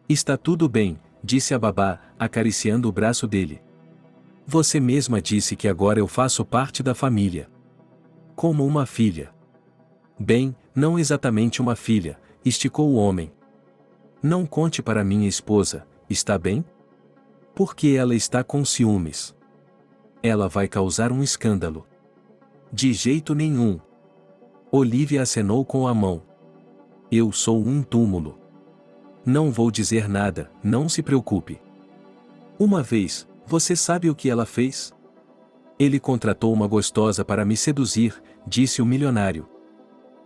[SPEAKER 1] Está tudo bem, disse a babá, acariciando o braço dele. Você mesma disse que agora eu faço parte da família. Como uma filha. Bem, não exatamente uma filha, esticou o homem. Não conte para minha esposa, está bem? Porque ela está com ciúmes. Ela vai causar um escândalo. De jeito nenhum. Olivia acenou com a mão. Eu sou um túmulo. Não vou dizer nada, não se preocupe. Uma vez, você sabe o que ela fez? Ele contratou uma gostosa para me seduzir, disse o milionário.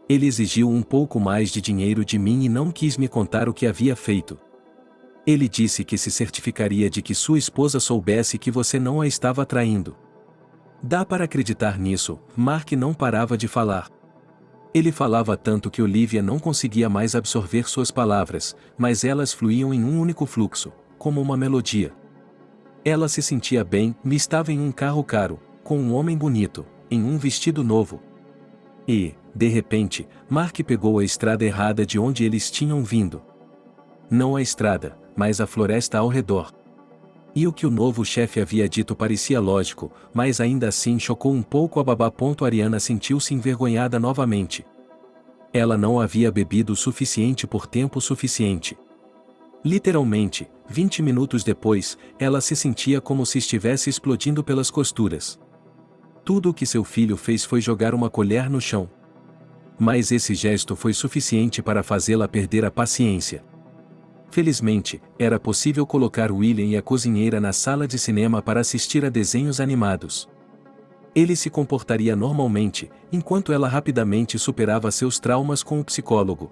[SPEAKER 1] Ele exigiu um pouco mais de dinheiro de mim e não quis me contar o que havia feito. Ele disse que se certificaria de que sua esposa soubesse que você não a estava traindo. Dá para acreditar nisso, Mark não parava de falar. Ele falava tanto que Olivia não conseguia mais absorver suas palavras, mas elas fluíam em um único fluxo, como uma melodia. Ela se sentia bem, estava em um carro caro, com um homem bonito, em um vestido novo. E, de repente, Mark pegou a estrada errada de onde eles tinham vindo. Não a estrada, mas a floresta ao redor. E o que o novo chefe havia dito parecia lógico, mas ainda assim chocou um pouco a babá. Ariana sentiu-se envergonhada novamente. Ela não havia bebido o suficiente por tempo suficiente. Literalmente, 20 minutos depois, ela se sentia como se estivesse explodindo pelas costuras. Tudo o que seu filho fez foi jogar uma colher no chão. Mas esse gesto foi suficiente para fazê-la perder a paciência. Felizmente, era possível colocar William e a cozinheira na sala de cinema para assistir a desenhos animados. Ele se comportaria normalmente, enquanto ela rapidamente superava seus traumas com o psicólogo.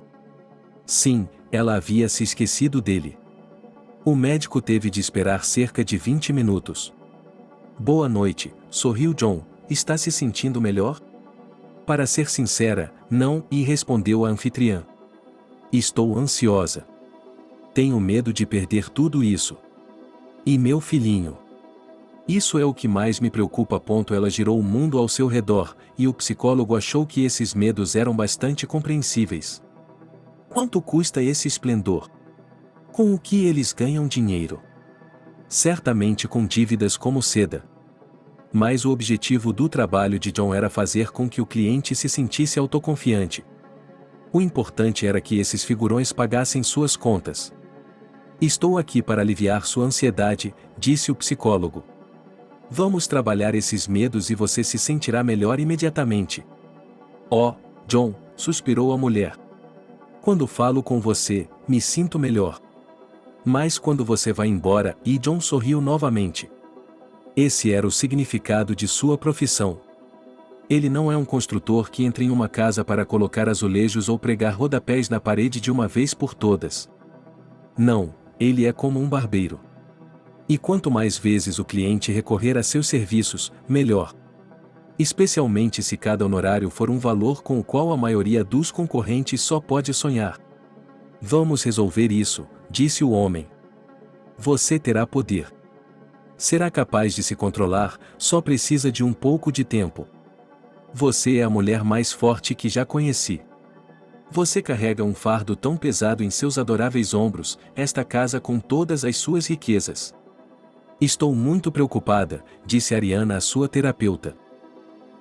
[SPEAKER 1] Sim, ela havia se esquecido dele. O médico teve de esperar cerca de 20 minutos. Boa noite, sorriu John, está se sentindo melhor? Para ser sincera, não, e respondeu a anfitriã. Estou ansiosa. Tenho medo de perder tudo isso. E meu filhinho? Isso é o que mais me preocupa. Ela girou o mundo ao seu redor, e o psicólogo achou que esses medos eram bastante compreensíveis. Quanto custa esse esplendor? Com o que eles ganham dinheiro? Certamente com dívidas como seda. Mas o objetivo do trabalho de John era fazer com que o cliente se sentisse autoconfiante. O importante era que esses figurões pagassem suas contas. Estou aqui para aliviar sua ansiedade, disse o psicólogo. Vamos trabalhar esses medos e você se sentirá melhor imediatamente. Oh, John, suspirou a mulher. Quando falo com você, me sinto melhor. Mas quando você vai embora, e John sorriu novamente. Esse era o significado de sua profissão. Ele não é um construtor que entra em uma casa para colocar azulejos ou pregar rodapés na parede de uma vez por todas. Não, ele é como um barbeiro. E quanto mais vezes o cliente recorrer a seus serviços, melhor. Especialmente se cada honorário for um valor com o qual a maioria dos concorrentes só pode sonhar. Vamos resolver isso, disse o homem. Você terá poder. Será capaz de se controlar, só precisa de um pouco de tempo. Você é a mulher mais forte que já conheci. Você carrega um fardo tão pesado em seus adoráveis ombros, esta casa com todas as suas riquezas. Estou muito preocupada, disse Ariana à sua terapeuta.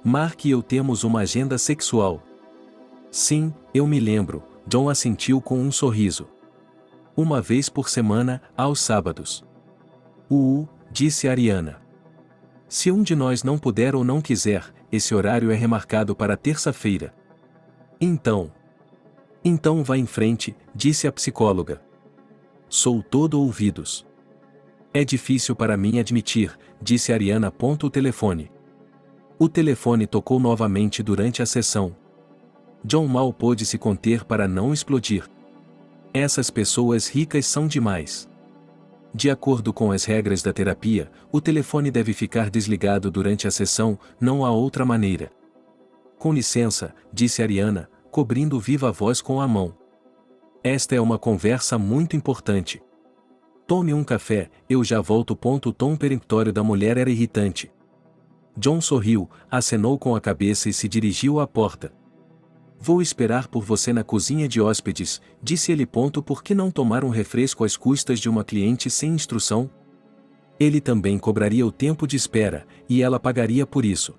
[SPEAKER 1] Mark e eu temos uma agenda sexual. Sim, eu me lembro, John assentiu com um sorriso. Uma vez por semana, aos sábados. Disse Ariana. Se um de nós não puder ou não quiser, esse horário é remarcado para terça-feira. Então vá em frente, disse a psicóloga. Sou todo ouvidos. É difícil para mim admitir, disse Ariana. O telefone. O telefone tocou novamente durante a sessão. John mal pôde se conter para não explodir. Essas pessoas ricas são demais. De acordo com as regras da terapia, o telefone deve ficar desligado durante a sessão, não há outra maneira. Com licença, disse Ariana, cobrindo viva voz com a mão. Esta é uma conversa muito importante. Tome um café, eu já volto. O tom peremptório da mulher era irritante. John sorriu, acenou com a cabeça e se dirigiu à porta. Vou esperar por você na cozinha de hóspedes, disse ele. Por que não tomar um refresco às custas de uma cliente sem instrução? Ele também cobraria o tempo de espera, e ela pagaria por isso.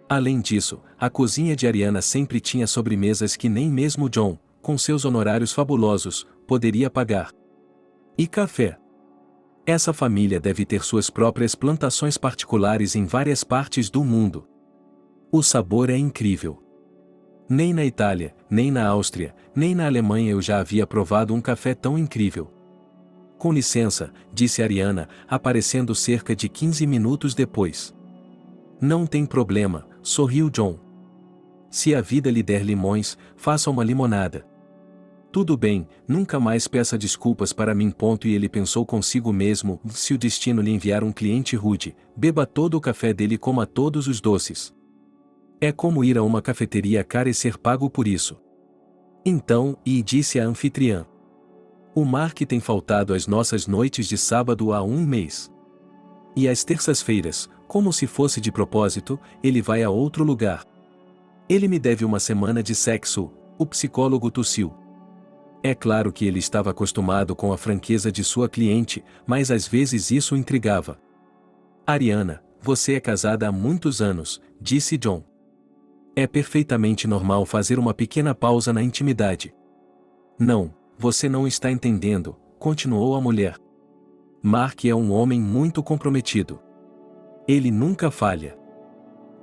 [SPEAKER 1] Além disso, a cozinha de Ariana sempre tinha sobremesas que nem mesmo John, com seus honorários fabulosos, poderia pagar. E café. Essa família deve ter suas próprias plantações particulares em várias partes do mundo. O sabor é incrível. Nem na Itália, nem na Áustria, nem na Alemanha eu já havia provado um café tão incrível. Com licença, disse Ariana, aparecendo cerca de 15 minutos depois. Não tem problema, sorriu John. Se a vida lhe der limões, faça uma limonada. Tudo bem, nunca mais peça desculpas para mim. E ele pensou consigo mesmo, se o destino lhe enviar um cliente rude, beba todo o café dele e coma todos os doces. É como ir a uma cafeteria cara e ser pago por isso. Então, disse a anfitriã. O Mark tem faltado às nossas noites de sábado há um mês. E às terças-feiras, como se fosse de propósito, ele vai a outro lugar. Ele me deve uma semana de sexo, o psicólogo tossiu. É claro que ele estava acostumado com a franqueza de sua cliente, mas às vezes isso o intrigava. Ariana, você é casada há muitos anos, disse John. É perfeitamente normal fazer uma pequena pausa na intimidade. Não, você não está entendendo, continuou a mulher. Mark é um homem muito comprometido. Ele nunca falha.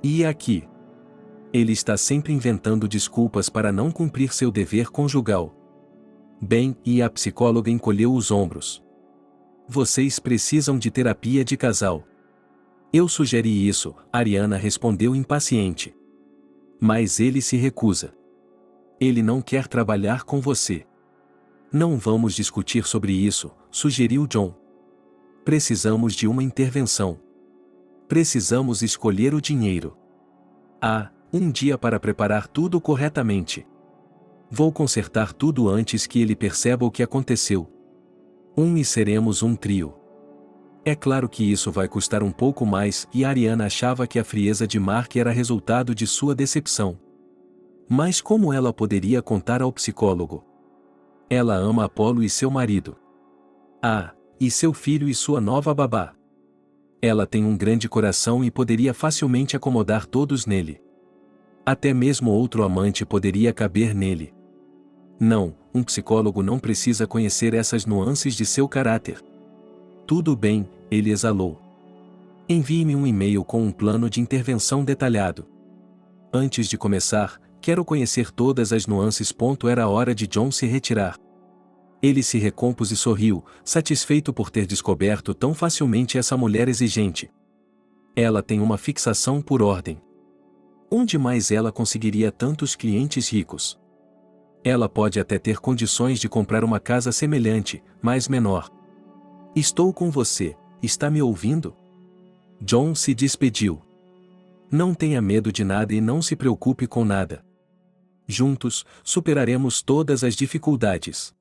[SPEAKER 1] E aqui? Ele está sempre inventando desculpas para não cumprir seu dever conjugal. Bem, e a psicóloga encolheu os ombros. Vocês precisam de terapia de casal. Eu sugeri isso, Ariana respondeu impaciente. Mas ele se recusa. Ele não quer trabalhar com você. Não vamos discutir sobre isso, sugeriu John. Precisamos de uma intervenção. Precisamos escolher o dinheiro. Um dia para preparar tudo corretamente. Vou consertar tudo antes que ele perceba o que aconteceu. E seremos um trio. É claro que isso vai custar um pouco mais, e Ariana achava que a frieza de Mark era resultado de sua decepção. Mas como ela poderia contar ao psicólogo? Ela ama Apollo e seu marido. E seu filho e sua nova babá. Ela tem um grande coração e poderia facilmente acomodar todos nele. Até mesmo outro amante poderia caber nele. Não, um psicólogo não precisa conhecer essas nuances de seu caráter. Tudo bem, ele exalou. Envie-me um e-mail com um plano de intervenção detalhado. Antes de começar, quero conhecer todas as nuances. Era hora de John se retirar. Ele se recompôs e sorriu, satisfeito por ter descoberto tão facilmente essa mulher exigente. Ela tem uma fixação por ordem. Onde mais ela conseguiria tantos clientes ricos? Ela pode até ter condições de comprar uma casa semelhante, mas menor. Estou com você, está me ouvindo? John se despediu. Não tenha medo de nada e não se preocupe com nada. Juntos, superaremos todas as dificuldades.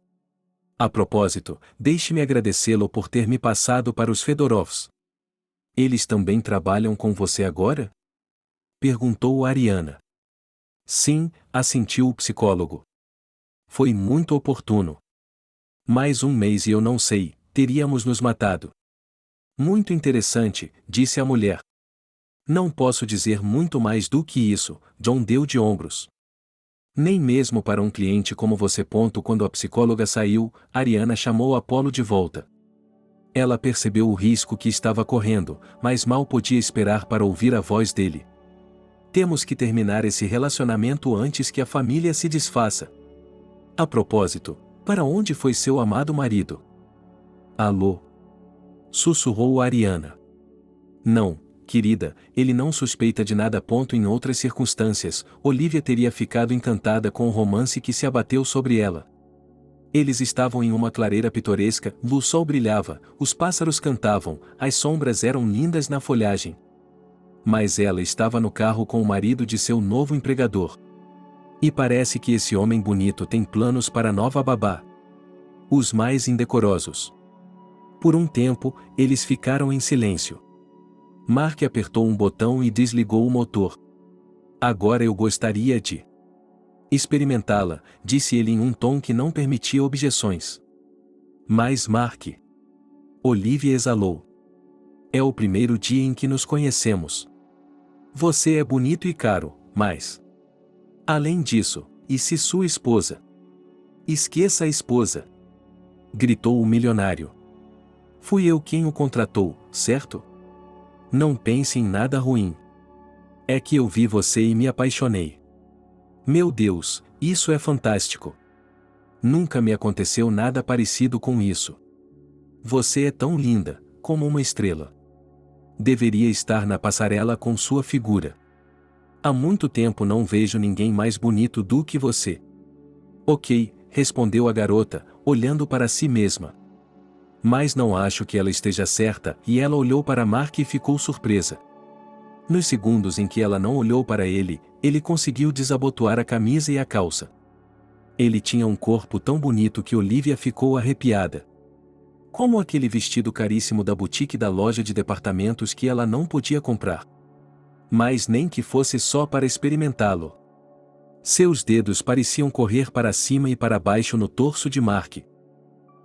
[SPEAKER 1] A propósito, deixe-me agradecê-lo por ter me passado para os Fedorovs. Eles também trabalham com você agora? Perguntou Ariana. Sim, assentiu o psicólogo. Foi muito oportuno. Mais um mês e eu não sei, teríamos nos matado. Muito interessante, disse a mulher. Não posso dizer muito mais do que isso, John deu de ombros. Nem mesmo para um cliente como você. Quando a psicóloga saiu, Ariana chamou Apollo de volta. Ela percebeu o risco que estava correndo, mas mal podia esperar para ouvir a voz dele. Temos que terminar esse relacionamento antes que a família se desfaça. A propósito, para onde foi seu amado marido? Alô? Sussurrou Ariana. Não, querida, ele não suspeita de nada. Em outras circunstâncias, Olivia teria ficado encantada com o romance que se abateu sobre ela. Eles estavam em uma clareira pitoresca, o sol brilhava, os pássaros cantavam, as sombras eram lindas na folhagem. Mas ela estava no carro com o marido de seu novo empregador. E parece que esse homem bonito tem planos para a nova babá. Os mais indecorosos. Por um tempo, eles ficaram em silêncio. Mark apertou um botão e desligou o motor. Agora eu gostaria de experimentá-la, disse ele em um tom que não permitia objeções. Mas Mark. Olivia exalou. É o primeiro dia em que nos conhecemos. Você é bonito e caro, mas... Além disso, e se sua esposa? Esqueça a esposa. Gritou o milionário. Fui eu quem o contratou, certo? Não pense em nada ruim. É que eu vi você e me apaixonei. Meu Deus, isso é fantástico. Nunca me aconteceu nada parecido com isso. Você é tão linda, como uma estrela. Deveria estar na passarela com sua figura. Há muito tempo não vejo ninguém mais bonito do que você. Ok, respondeu a garota, olhando para si mesma. Mas não acho que ela esteja certa, e ela olhou para Mark e ficou surpresa. Nos segundos em que ela não olhou para ele, ele conseguiu desabotoar a camisa e a calça. Ele tinha um corpo tão bonito que Olivia ficou arrepiada. Como aquele vestido caríssimo da boutique da loja de departamentos que ela não podia comprar. Mas nem que fosse só para experimentá-lo. Seus dedos pareciam correr para cima e para baixo no torso de Mark.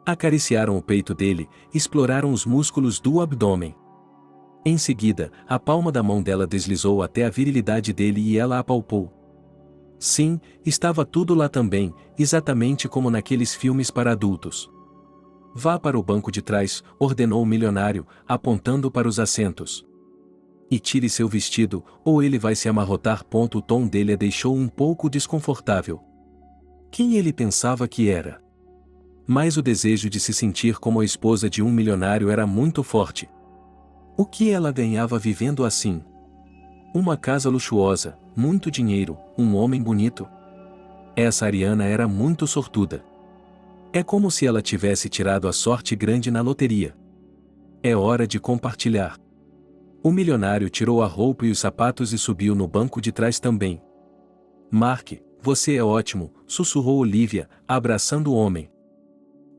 [SPEAKER 1] Acariciaram o peito dele, exploraram os músculos do abdômen. Em seguida, a palma da mão dela deslizou até a virilidade dele e ela apalpou. Sim, estava tudo lá também, exatamente como naqueles filmes para adultos. Vá para o banco de trás, ordenou o milionário, apontando para os assentos. E tire seu vestido, ou ele vai se amarrotar. O tom dele a deixou um pouco desconfortável. Quem ele pensava que era? Mas o desejo de se sentir como a esposa de um milionário era muito forte. O que ela ganhava vivendo assim? Uma casa luxuosa, muito dinheiro, um homem bonito. Essa Ariana era muito sortuda. É como se ela tivesse tirado a sorte grande na loteria. É hora de compartilhar. O milionário tirou a roupa e os sapatos e subiu no banco de trás também. Mark, você é ótimo, sussurrou Olivia, abraçando o homem.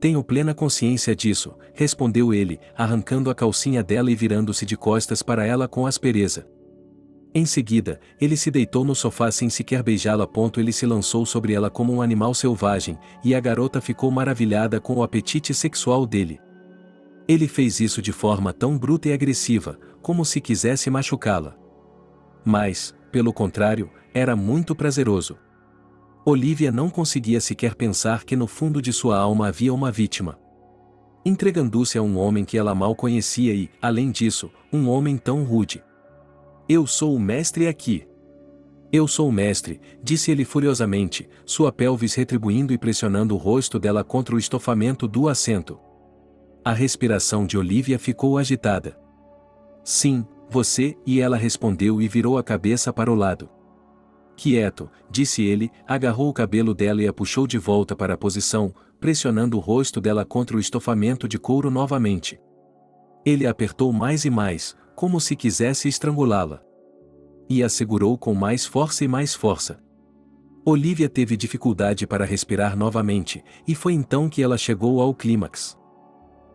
[SPEAKER 1] Tenho plena consciência disso, respondeu ele, arrancando a calcinha dela e virando-se de costas para ela com aspereza. Em seguida, ele se deitou no sofá sem sequer beijá-la. Ele se lançou sobre ela como um animal selvagem, e a garota ficou maravilhada com o apetite sexual dele. Ele fez isso de forma tão bruta e agressiva, como se quisesse machucá-la. Mas, pelo contrário, era muito prazeroso. Olivia não conseguia sequer pensar que no fundo de sua alma havia uma vítima. Entregando-se a um homem que ela mal conhecia e, além disso, um homem tão rude. Eu sou o mestre aqui. Eu sou o mestre, disse ele furiosamente, sua pelvis retribuindo e pressionando o rosto dela contra o estofamento do assento. A respiração de Olivia ficou agitada. Sim, você, e ela respondeu e virou a cabeça para o lado. Quieto, disse ele, agarrou o cabelo dela e a puxou de volta para a posição, pressionando o rosto dela contra o estofamento de couro novamente. Ele a apertou mais e mais, como se quisesse estrangulá-la. E a segurou com mais força e mais força. Olivia teve dificuldade para respirar novamente, e foi então que ela chegou ao clímax.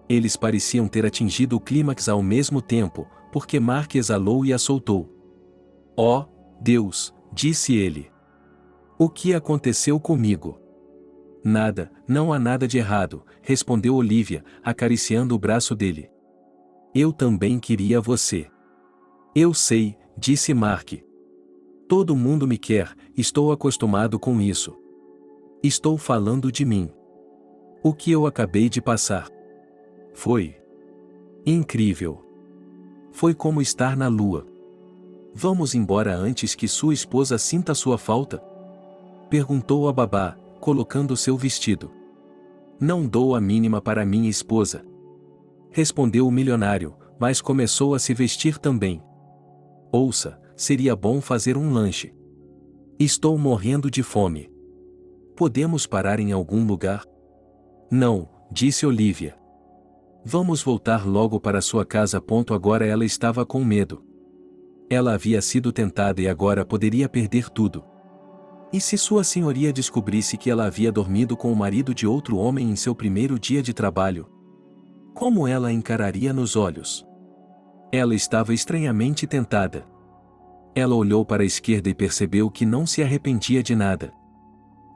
[SPEAKER 1] Eles pareciam ter atingido o clímax ao mesmo tempo, porque Mark exalou e a soltou. "Oh, Deus", disse ele. "O que aconteceu comigo?" "Nada, não há nada de errado", respondeu Olivia, acariciando o braço dele. "Eu também queria você." "Eu sei", disse Mark. "Todo mundo me quer, estou acostumado com isso. Estou falando de mim. O que eu acabei de passar foi incrível. Foi como estar na lua." "Vamos embora antes que sua esposa sinta sua falta?" perguntou a babá, colocando seu vestido. "Não dou a mínima para minha esposa", respondeu o milionário, mas começou a se vestir também. "Ouça, seria bom fazer um lanche. Estou morrendo de fome. Podemos parar em algum lugar?" "Não", disse Olivia. "Vamos voltar logo para sua casa." Agora ela estava com medo. Ela havia sido tentada e agora poderia perder tudo. E se sua senhoria descobrisse que ela havia dormido com o marido de outro homem em seu primeiro dia de trabalho? Como ela a encararia nos olhos? Ela estava estranhamente tentada. Ela olhou para a esquerda e percebeu que não se arrependia de nada.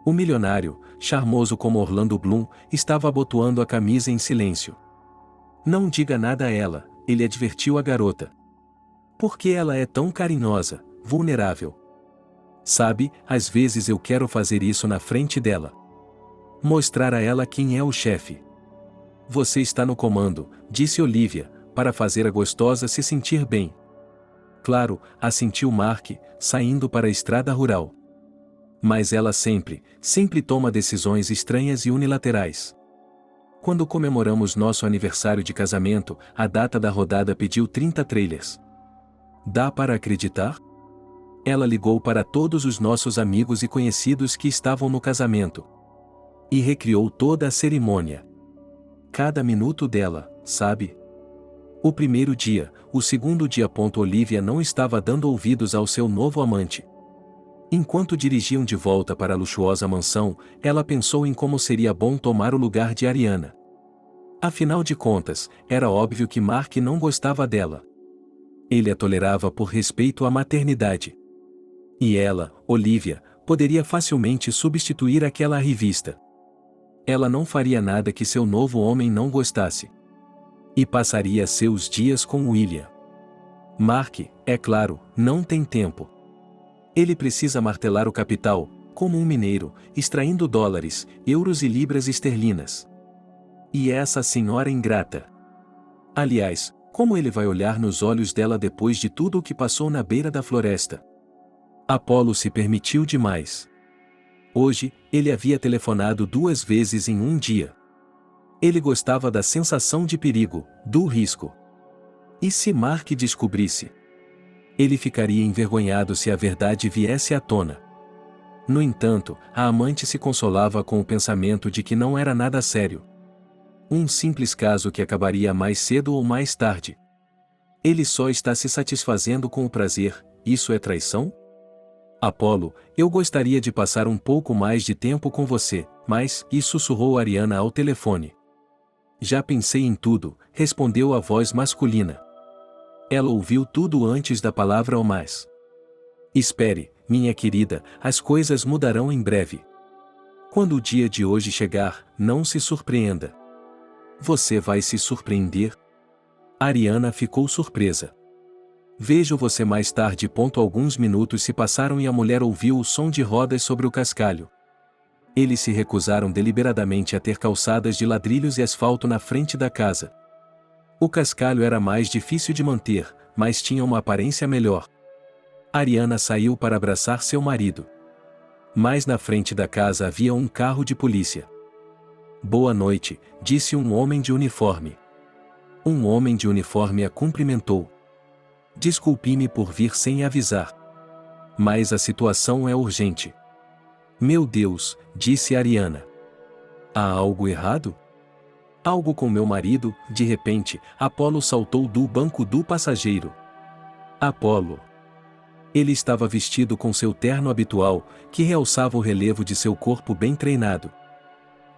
[SPEAKER 1] O milionário, charmoso como Orlando Bloom, estava abotoando a camisa em silêncio. "Não diga nada a ela", ele advertiu a garota. "Porque ela é tão carinhosa, vulnerável. Sabe, às vezes eu quero fazer isso na frente dela. Mostrar a ela quem é o chefe." "Você está no comando", disse Olivia, para fazer a gostosa se sentir bem. "Claro", assentiu Mark, saindo para a estrada rural. "Mas ela sempre toma decisões estranhas e unilaterais. Quando comemoramos nosso aniversário de casamento, a data da rodada pediu 30 trailers. Dá para acreditar? Ela ligou para todos os nossos amigos e conhecidos que estavam no casamento. E recriou toda a cerimônia. Cada minuto dela, sabe? O primeiro dia, o segundo dia. Olivia não estava dando ouvidos ao seu novo amante. Enquanto dirigiam de volta para a luxuosa mansão, ela pensou em como seria bom tomar o lugar de Ariana. Afinal de contas, era óbvio que Mark não gostava dela. Ele a tolerava por respeito à maternidade. E ela, Olivia, poderia facilmente substituir aquela revista. Ela não faria nada que seu novo homem não gostasse. E passaria seus dias com William. Mark, é claro, não tem tempo. Ele precisa martelar o capital, como um mineiro, extraindo dólares, euros e libras esterlinas. E essa senhora ingrata. Aliás, como ele vai olhar nos olhos dela depois de tudo o que passou na beira da floresta? Apolo se permitiu demais. Hoje, ele havia telefonado 2 vezes em um dia. Ele gostava da sensação de perigo, do risco. E se Mark descobrisse? Ele ficaria envergonhado se a verdade viesse à tona. No entanto, a amante se consolava com o pensamento de que não era nada sério. Um simples caso que acabaria mais cedo ou mais tarde. Ele só está se satisfazendo com o prazer, isso é traição? Apolo, eu gostaria de passar um pouco mais de tempo com você, mas, e sussurrou Ariana ao telefone. Já pensei em tudo, respondeu a voz masculina. Ela ouviu tudo antes da palavra ou mais. Espere, minha querida, as coisas mudarão em breve. Quando o dia de hoje chegar, não se surpreenda. Você vai se surpreender? Ariana ficou surpresa. Vejo você mais tarde. Alguns minutos se passaram e a mulher ouviu o som de rodas sobre o cascalho. Eles se recusaram deliberadamente a ter calçadas de ladrilhos e asfalto na frente da casa. O cascalho era mais difícil de manter, mas tinha uma aparência melhor. Ariana saiu para abraçar seu marido. Mais na frente da casa havia um carro de polícia. Boa noite, disse um homem de uniforme. Um homem de uniforme a cumprimentou. Desculpe-me por vir sem avisar. Mas a situação é urgente. Meu Deus, disse Ariana. Há algo errado? Algo com meu marido. De repente, Apolo saltou do banco do passageiro. Apolo. Ele estava vestido com seu terno habitual, que realçava o relevo de seu corpo bem treinado.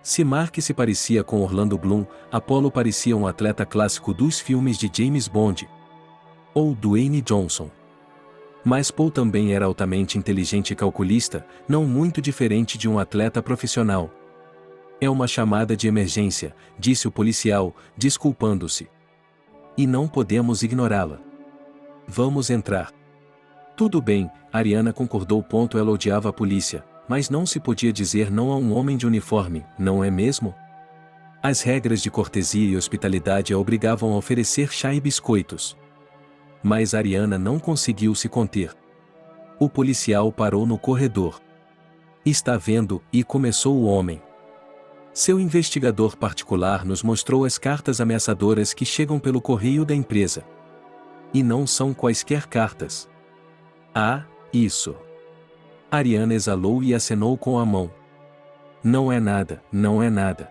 [SPEAKER 1] Se Mark se parecia com Orlando Bloom, Apolo parecia um atleta clássico dos filmes de James Bond. Ou Dwayne Johnson. Mas Paul também era altamente inteligente e calculista, não muito diferente de um atleta profissional. É uma chamada de emergência, disse o policial, desculpando-se. E não podemos ignorá-la. Vamos entrar. Tudo bem, Ariana concordou. Ela odiava a polícia, mas não se podia dizer não a um homem de uniforme, não é mesmo? As regras de cortesia e hospitalidade a obrigavam a oferecer chá e biscoitos. Mas Ariana não conseguiu se conter. O policial parou no corredor. Está vendo, e começou o homem. Seu investigador particular nos mostrou as cartas ameaçadoras que chegam pelo correio da empresa. E não são quaisquer cartas. Ah, isso. Ariana exalou e acenou com a mão. Não é nada, não é nada.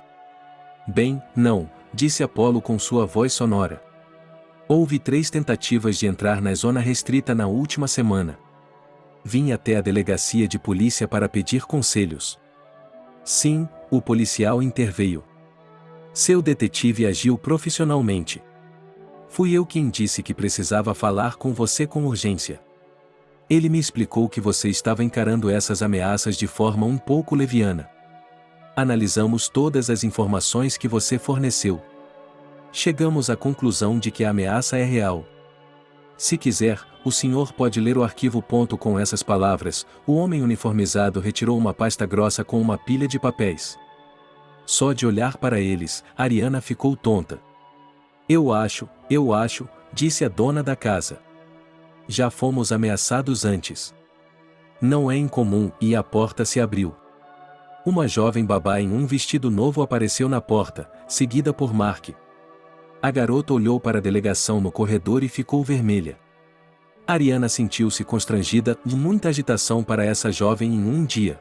[SPEAKER 1] Bem, não, disse Apolo com sua voz sonora. Houve 3 tentativas de entrar na zona restrita na última semana. Vim até a delegacia de polícia para pedir conselhos. Sim, o policial interveio. Seu detetive agiu profissionalmente. Fui eu quem disse que precisava falar com você com urgência. Ele me explicou que você estava encarando essas ameaças de forma um pouco leviana. Analisamos todas as informações que você forneceu. Chegamos à conclusão de que a ameaça é real. Se quiser, o senhor pode ler o arquivo. Com essas palavras, o homem uniformizado retirou uma pasta grossa com uma pilha de papéis. Só de olhar para eles, Ariana ficou tonta. Eu acho, disse a dona da casa. Já fomos ameaçados antes. Não é incomum, e a porta se abriu. Uma jovem babá em um vestido novo apareceu na porta, seguida por Mark. A garota olhou para a delegação no corredor e ficou vermelha. Ariana sentiu-se constrangida, e muita agitação para essa jovem em um dia.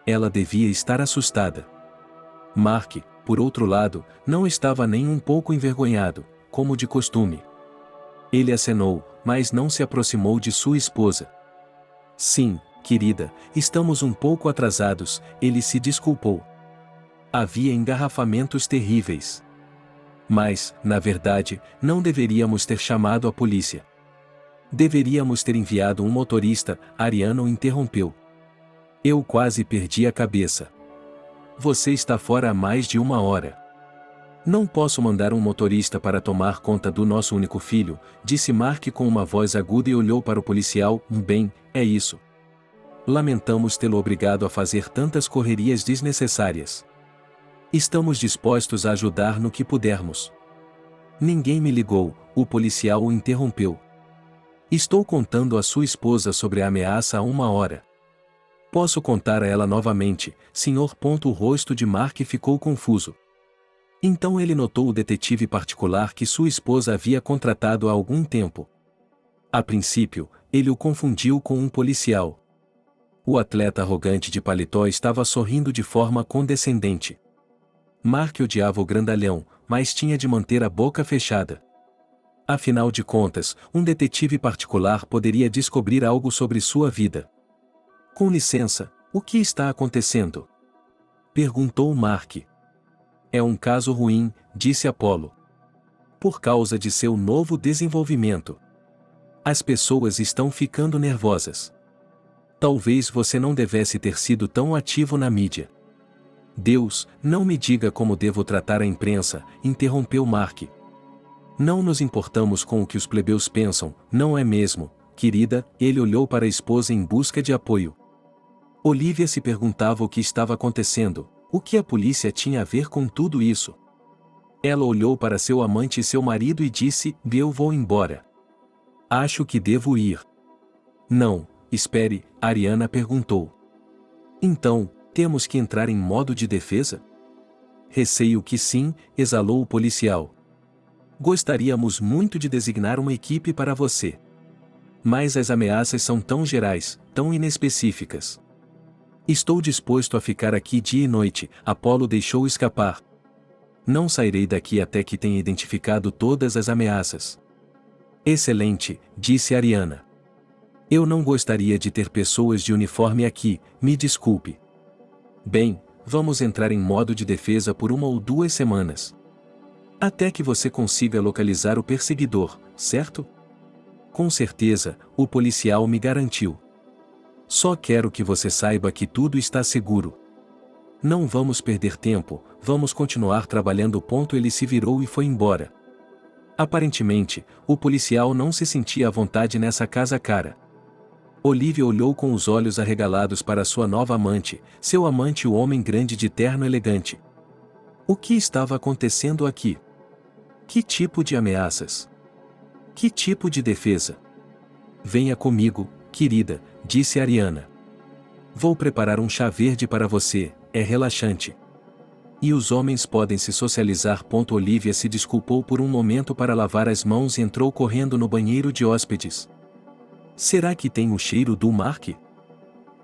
[SPEAKER 1] Ela devia estar assustada. Mark, por outro lado, não estava nem um pouco envergonhado, como de costume. Ele acenou, mas não se aproximou de sua esposa. Sim, querida, estamos um pouco atrasados, ele se desculpou. Havia engarrafamentos terríveis. Mas, na verdade, não deveríamos ter chamado a polícia. Deveríamos ter enviado um motorista, Ariana o interrompeu. Eu quase perdi a cabeça. Você está fora há mais de 1 hora. Não posso mandar um motorista para tomar conta do nosso único filho, disse Mark com uma voz aguda e olhou para o policial. Bem, é isso. Lamentamos tê-lo obrigado a fazer tantas correrias desnecessárias. Estamos dispostos a ajudar no que pudermos. Ninguém me ligou, o policial o interrompeu. Estou contando à sua esposa sobre a ameaça há 1 hora. Posso contar a ela novamente, senhor. O rosto de Mark ficou confuso. Então ele notou o detetive particular que sua esposa havia contratado há algum tempo. A princípio, ele o confundiu com um policial. O atleta arrogante de paletó estava sorrindo de forma condescendente. Mark odiava o grandalhão, mas tinha de manter a boca fechada. Afinal de contas, um detetive particular poderia descobrir algo sobre sua vida. Com licença, o que está acontecendo? Perguntou Mark. É um caso ruim, disse Apolo. Por causa de seu novo desenvolvimento. As pessoas estão ficando nervosas. Talvez você não devesse ter sido tão ativo na mídia. Deus, não me diga como devo tratar a imprensa, interrompeu Mark. Não nos importamos com o que os plebeus pensam, não é mesmo, querida? Ele olhou para a esposa em busca de apoio. Olivia se perguntava o que estava acontecendo, o que a polícia tinha a ver com tudo isso. Ela olhou para seu amante e seu marido e disse: eu vou embora. Acho que devo ir. Não, espere, Ariana perguntou. Então, temos que entrar em modo de defesa? Receio que sim, exalou o policial. Gostaríamos muito de designar uma equipe para você. Mas as ameaças são tão gerais, tão inespecíficas. Estou disposto a ficar aqui dia e noite, Apolo deixou escapar. Não sairei daqui até que tenha identificado todas as ameaças. Excelente, disse Ariana. Eu não gostaria de ter pessoas de uniforme aqui, me desculpe. Bem, vamos entrar em modo de defesa por 1 ou 2 semanas. Até que você consiga localizar o perseguidor, certo? Com certeza, o policial me garantiu. Só quero que você saiba que tudo está seguro. Não vamos perder tempo, vamos continuar trabalhando. Ele se virou e foi embora. Aparentemente, o policial não se sentia à vontade nessa casa cara. Olivia olhou com os olhos arregalados para sua nova amante, seu amante, o homem grande de terno elegante. O que estava acontecendo aqui? Que tipo de ameaças? Que tipo de defesa? Venha comigo, querida, disse Ariana. Vou preparar um chá verde para você, é relaxante. E os homens podem se socializar. Olivia se desculpou por um momento para lavar as mãos e entrou correndo no banheiro de hóspedes. Será que tem o cheiro do Mark?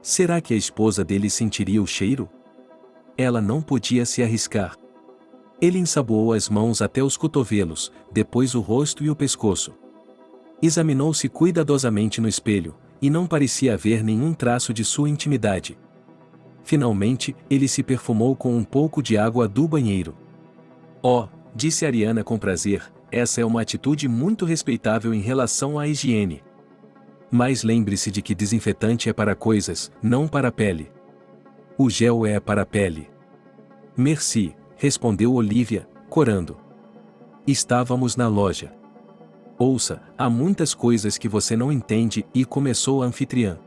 [SPEAKER 1] Será que a esposa dele sentiria o cheiro? Ela não podia se arriscar. Ele ensaboou as mãos até os cotovelos, depois o rosto e o pescoço. Examinou-se cuidadosamente no espelho, e não parecia haver nenhum traço de sua intimidade. Finalmente, ele se perfumou com um pouco de água do banheiro. Oh, disse Ariana com prazer, essa é uma atitude muito respeitável em relação à higiene. Mas lembre-se de que desinfetante é para coisas, não para a pele. O gel é para a pele. Merci, respondeu Olivia, corando. Estávamos na loja. Ouça, há muitas coisas que você não entende, e começou a anfitriã.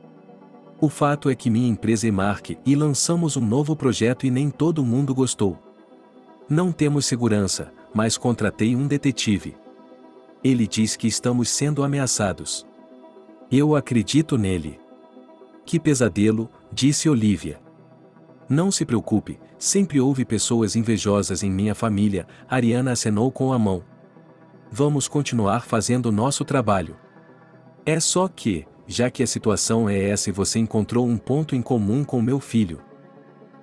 [SPEAKER 1] O fato é que minha empresa é Mark e lançamos um novo projeto e nem todo mundo gostou. Não temos segurança, mas contratei um detetive. Ele diz que estamos sendo ameaçados. Eu acredito nele. Que pesadelo, disse Olivia. Não se preocupe, sempre houve pessoas invejosas em minha família, Ariana acenou com a mão. Vamos continuar fazendo nosso trabalho. É só que, já que a situação é essa e você encontrou um ponto em comum com meu filho.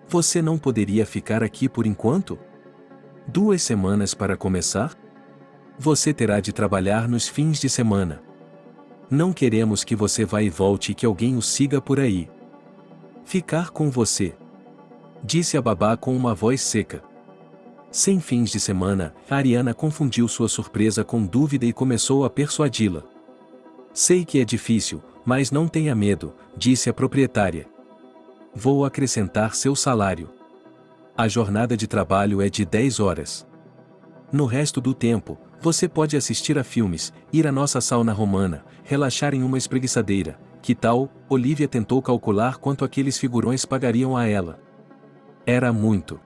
[SPEAKER 1] Você não poderia ficar aqui por enquanto? 2 semanas para começar? Você terá de trabalhar nos fins de semana. Não queremos que você vá e volte e que alguém o siga por aí. Ficar com você. Disse a babá com uma voz seca. Sem fins de semana, Ariana confundiu sua surpresa com dúvida e começou a persuadi-la. Sei que é difícil, mas não tenha medo, disse a proprietária. Vou acrescentar seu salário. A jornada de trabalho é de 10 horas. No resto do tempo, você pode assistir a filmes, ir à nossa sauna romana, relaxar em uma espreguiçadeira. Que tal? Olivia tentou calcular quanto aqueles figurões pagariam a ela. Era muito.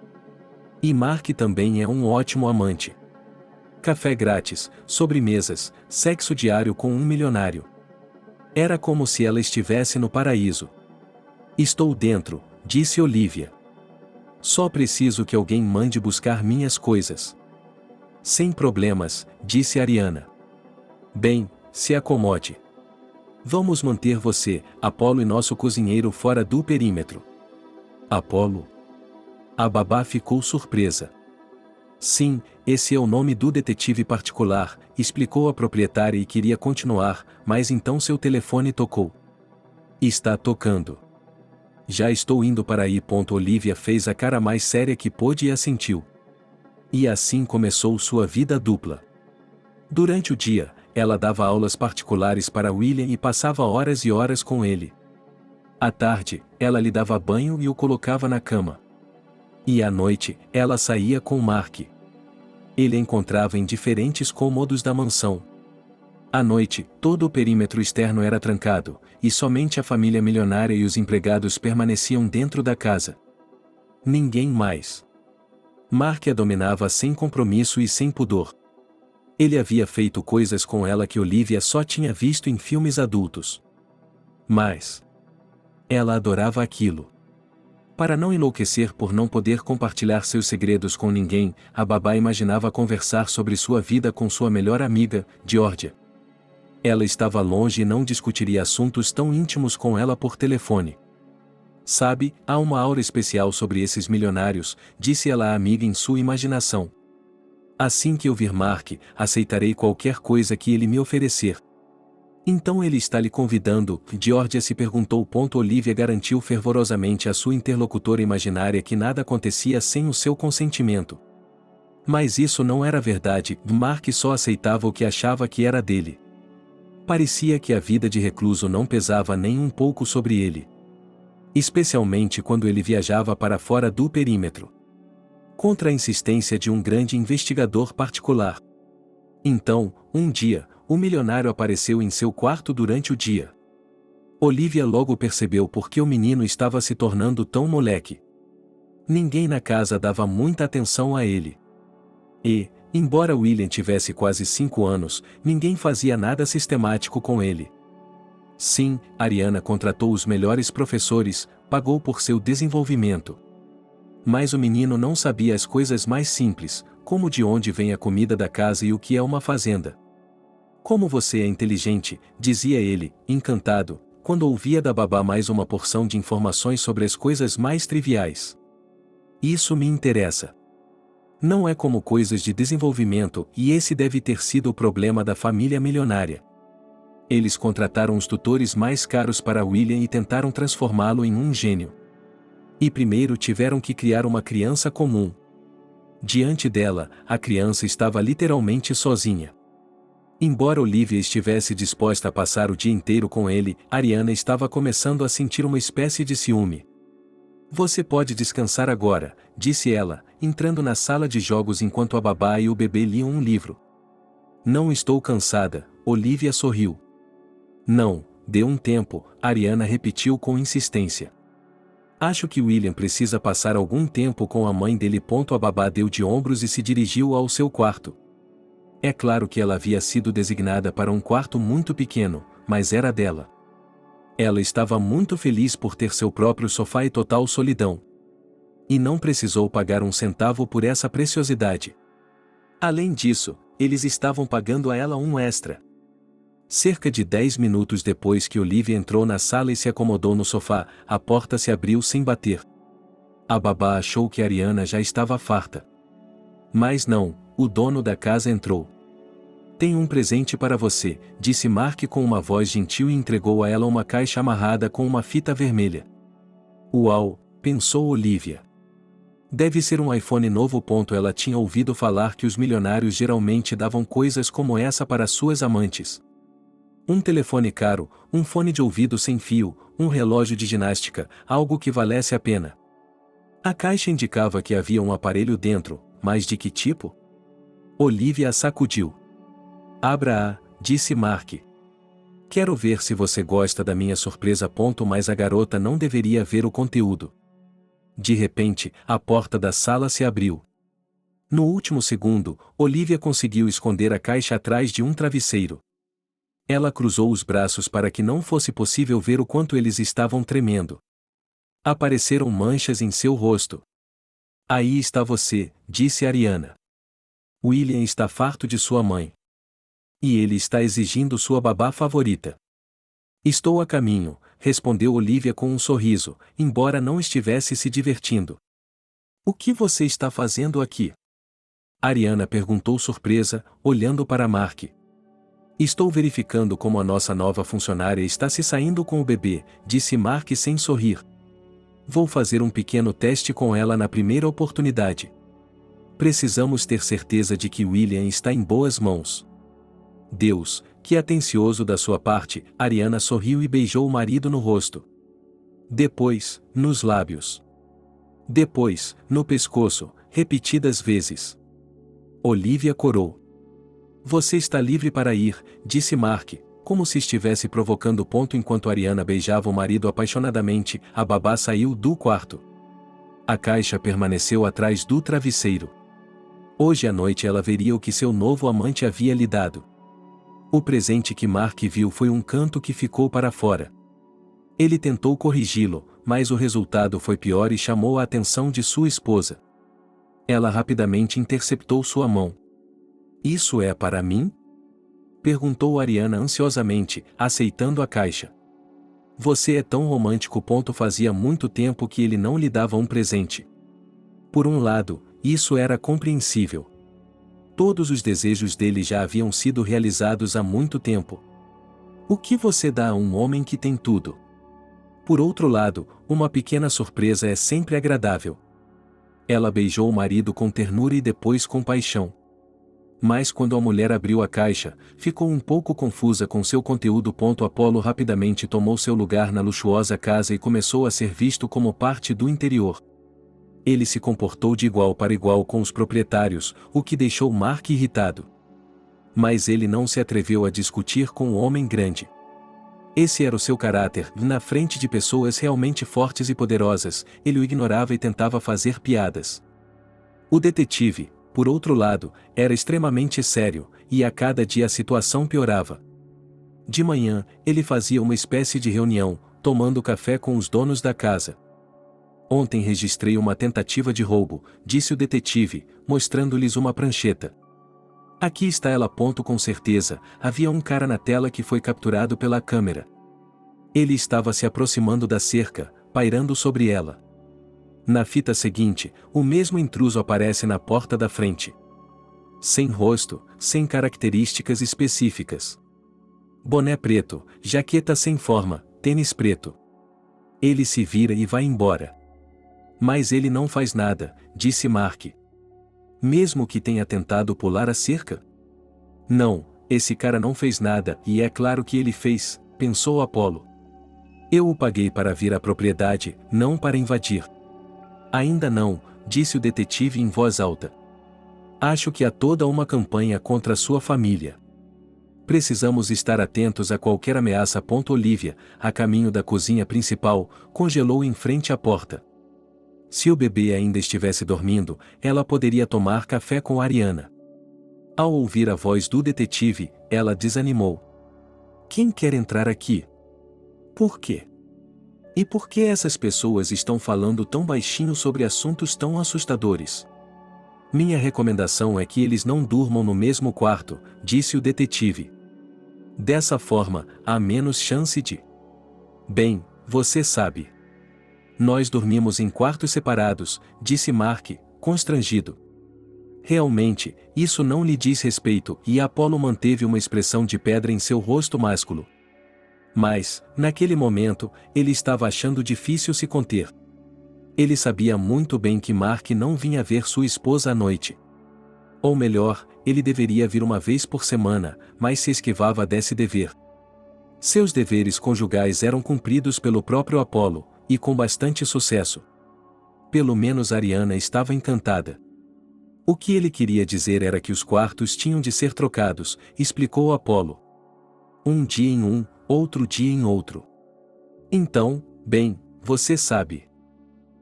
[SPEAKER 1] E Mark também é um ótimo amante. Café grátis, sobremesas, sexo diário com um milionário. Era como se ela estivesse no paraíso. Estou dentro, disse Olivia. Só preciso que alguém mande buscar minhas coisas. Sem problemas, disse Ariana. Bem, se acomode. Vamos manter você, Apolo e nosso cozinheiro fora do perímetro. Apolo? A babá ficou surpresa. Sim, esse é o nome do detetive particular, explicou a proprietária e queria continuar, mas então seu telefone tocou. Está tocando. Já estou indo para aí. Olivia fez a cara mais séria que pôde e assentiu. E assim começou sua vida dupla. Durante o dia, ela dava aulas particulares para William e passava horas e horas com ele. À tarde, ela lhe dava banho e o colocava na cama. E à noite, ela saía com Mark. Ele a encontrava em diferentes cômodos da mansão. À noite, todo o perímetro externo era trancado, e somente a família milionária e os empregados permaneciam dentro da casa. Ninguém mais. Mark a dominava sem compromisso e sem pudor. Ele havia feito coisas com ela que Olivia só tinha visto em filmes adultos. Mas ela adorava aquilo. Para não enlouquecer por não poder compartilhar seus segredos com ninguém, a babá imaginava conversar sobre sua vida com sua melhor amiga, Georgia. Ela estava longe e não discutiria assuntos tão íntimos com ela por telefone. Sabe, há uma aura especial sobre esses milionários, disse ela à amiga em sua imaginação. Assim que eu vir Mark, aceitarei qualquer coisa que ele me oferecer. Então ele está lhe convidando, Georgia se perguntou. Olivia garantiu fervorosamente à sua interlocutora imaginária que nada acontecia sem o seu consentimento. Mas isso não era verdade, Mark só aceitava o que achava que era dele. Parecia que a vida de recluso não pesava nem um pouco sobre ele. Especialmente quando ele viajava para fora do perímetro. Contra a insistência de um grande investigador particular. Então, um dia, o milionário apareceu em seu quarto durante o dia. Olivia logo percebeu por que o menino estava se tornando tão moleque. Ninguém na casa dava muita atenção a ele. E, embora William tivesse quase 5 anos, ninguém fazia nada sistemático com ele. Sim, Ariana contratou os melhores professores, pagou por seu desenvolvimento. Mas o menino não sabia as coisas mais simples, como de onde vem a comida da casa e o que é uma fazenda. Como você é inteligente, dizia ele, encantado, quando ouvia da babá mais uma porção de informações sobre as coisas mais triviais. Isso me interessa. Não é como coisas de desenvolvimento, e esse deve ter sido o problema da família milionária. Eles contrataram os tutores mais caros para William e tentaram transformá-lo em um gênio. E primeiro tiveram que criar uma criança comum. Diante dela, a criança estava literalmente sozinha. Embora Olivia estivesse disposta a passar o dia inteiro com ele, Ariana estava começando a sentir uma espécie de ciúme. Você pode descansar agora, disse ela, entrando na sala de jogos enquanto a babá e o bebê liam um livro. Não estou cansada, Olivia sorriu. Não, dê um tempo, Ariana repetiu com insistência. Acho que William precisa passar algum tempo com a mãe dele. A babá deu de ombros e se dirigiu ao seu quarto. É claro que ela havia sido designada para um quarto muito pequeno, mas era dela. Ela estava muito feliz por ter seu próprio sofá e total solidão. E não precisou pagar um centavo por essa preciosidade. Além disso, eles estavam pagando a ela um extra. Cerca de 10 minutos depois que Olivia entrou na sala e se acomodou no sofá, a porta se abriu sem bater. A babá achou que Ariana já estava farta. Mas não, o dono da casa entrou. Tenho um presente para você, disse Mark com uma voz gentil e entregou a ela uma caixa amarrada com uma fita vermelha. Uau, pensou Olivia. Deve ser um iPhone novo. Ela tinha ouvido falar que os milionários geralmente davam coisas como essa para suas amantes. Um telefone caro, um fone de ouvido sem fio, um relógio de ginástica, algo que valesse a pena. A caixa indicava que havia um aparelho dentro, mas de que tipo? Olivia a sacudiu. Abra-a, disse Mark. Quero ver se você gosta da minha surpresa. Mas a garota não deveria ver o conteúdo. De repente, a porta da sala se abriu. No último segundo, Olivia conseguiu esconder a caixa atrás de um travesseiro. Ela cruzou os braços para que não fosse possível ver o quanto eles estavam tremendo. Apareceram manchas em seu rosto. Aí está você, disse Ariana. William está farto de sua mãe. E ele está exigindo sua babá favorita. Estou a caminho, respondeu Olivia com um sorriso, embora não estivesse se divertindo. O que você está fazendo aqui? Ariana perguntou surpresa, olhando para Mark. Estou verificando como a nossa nova funcionária está se saindo com o bebê, disse Mark sem sorrir. Vou fazer um pequeno teste com ela na primeira oportunidade. Precisamos ter certeza de que William está em boas mãos. Deus, que atencioso da sua parte, Ariana sorriu e beijou o marido no rosto. Depois, nos lábios. Depois, no pescoço, repetidas vezes. Olivia corou. Você está livre para ir, disse Mark, como se estivesse provocando. Enquanto Ariana beijava o marido apaixonadamente, a babá saiu do quarto. A caixa permaneceu atrás do travesseiro. Hoje à noite ela veria o que seu novo amante havia lhe dado. O presente que Mark viu foi um canto que ficou para fora. Ele tentou corrigi-lo, mas o resultado foi pior e chamou a atenção de sua esposa. Ela rapidamente interceptou sua mão. Isso é para mim? Perguntou Ariana ansiosamente, aceitando a caixa. Você é tão romântico. Fazia muito tempo que ele não lhe dava um presente. Por um lado, isso era compreensível. Todos os desejos dele já haviam sido realizados há muito tempo. O que você dá a um homem que tem tudo? Por outro lado, uma pequena surpresa é sempre agradável. Ela beijou o marido com ternura e depois com paixão. Mas quando a mulher abriu a caixa, ficou um pouco confusa com seu conteúdo. Apolo rapidamente tomou seu lugar na luxuosa casa e começou a ser visto como parte do interior. Ele se comportou de igual para igual com os proprietários, o que deixou Mark irritado. Mas ele não se atreveu a discutir com o homem grande. Esse era o seu caráter. Na frente de pessoas realmente fortes e poderosas, ele o ignorava e tentava fazer piadas. O detetive, por outro lado, era extremamente sério, e a cada dia a situação piorava. De manhã, ele fazia uma espécie de reunião, tomando café com os donos da casa. Ontem registrei uma tentativa de roubo, disse o detetive, mostrando-lhes uma prancheta. Aqui está ela. Com certeza, havia um cara na tela que foi capturado pela câmera. Ele estava se aproximando da cerca, pairando sobre ela. Na fita seguinte, o mesmo intruso aparece na porta da frente. Sem rosto, sem características específicas. Boné preto, jaqueta sem forma, tênis preto. Ele se vira e vai embora. Mas ele não faz nada, disse Mark. Mesmo que tenha tentado pular a cerca? Não, esse cara não fez nada, e é claro que ele fez, pensou Apolo. Eu o paguei para vir à propriedade, não para invadir. Ainda não, disse o detetive em voz alta. Acho que há toda uma campanha contra sua família. Precisamos estar atentos a qualquer ameaça. Olivia, a caminho da cozinha principal, congelou em frente à porta. Se o bebê ainda estivesse dormindo, ela poderia tomar café com Ariana. Ao ouvir a voz do detetive, ela desanimou. Quem quer entrar aqui? Por quê? E por que essas pessoas estão falando tão baixinho sobre assuntos tão assustadores? Minha recomendação é que eles não durmam no mesmo quarto, disse o detetive. Dessa forma, há menos chance de... Bem, você sabe. Nós dormimos em quartos separados, disse Mark, constrangido. Realmente, isso não lhe diz respeito, e Apolo manteve uma expressão de pedra em seu rosto másculo. Mas, naquele momento, ele estava achando difícil se conter. Ele sabia muito bem que Mark não vinha ver sua esposa à noite. Ou melhor, ele deveria vir uma vez por semana, mas se esquivava desse dever. Seus deveres conjugais eram cumpridos pelo próprio Apolo, e com bastante sucesso. Pelo menos Ariana estava encantada. O que ele queria dizer era que os quartos tinham de ser trocados, explicou Apolo. Um dia em um, outro dia em outro. Então, bem, você sabe.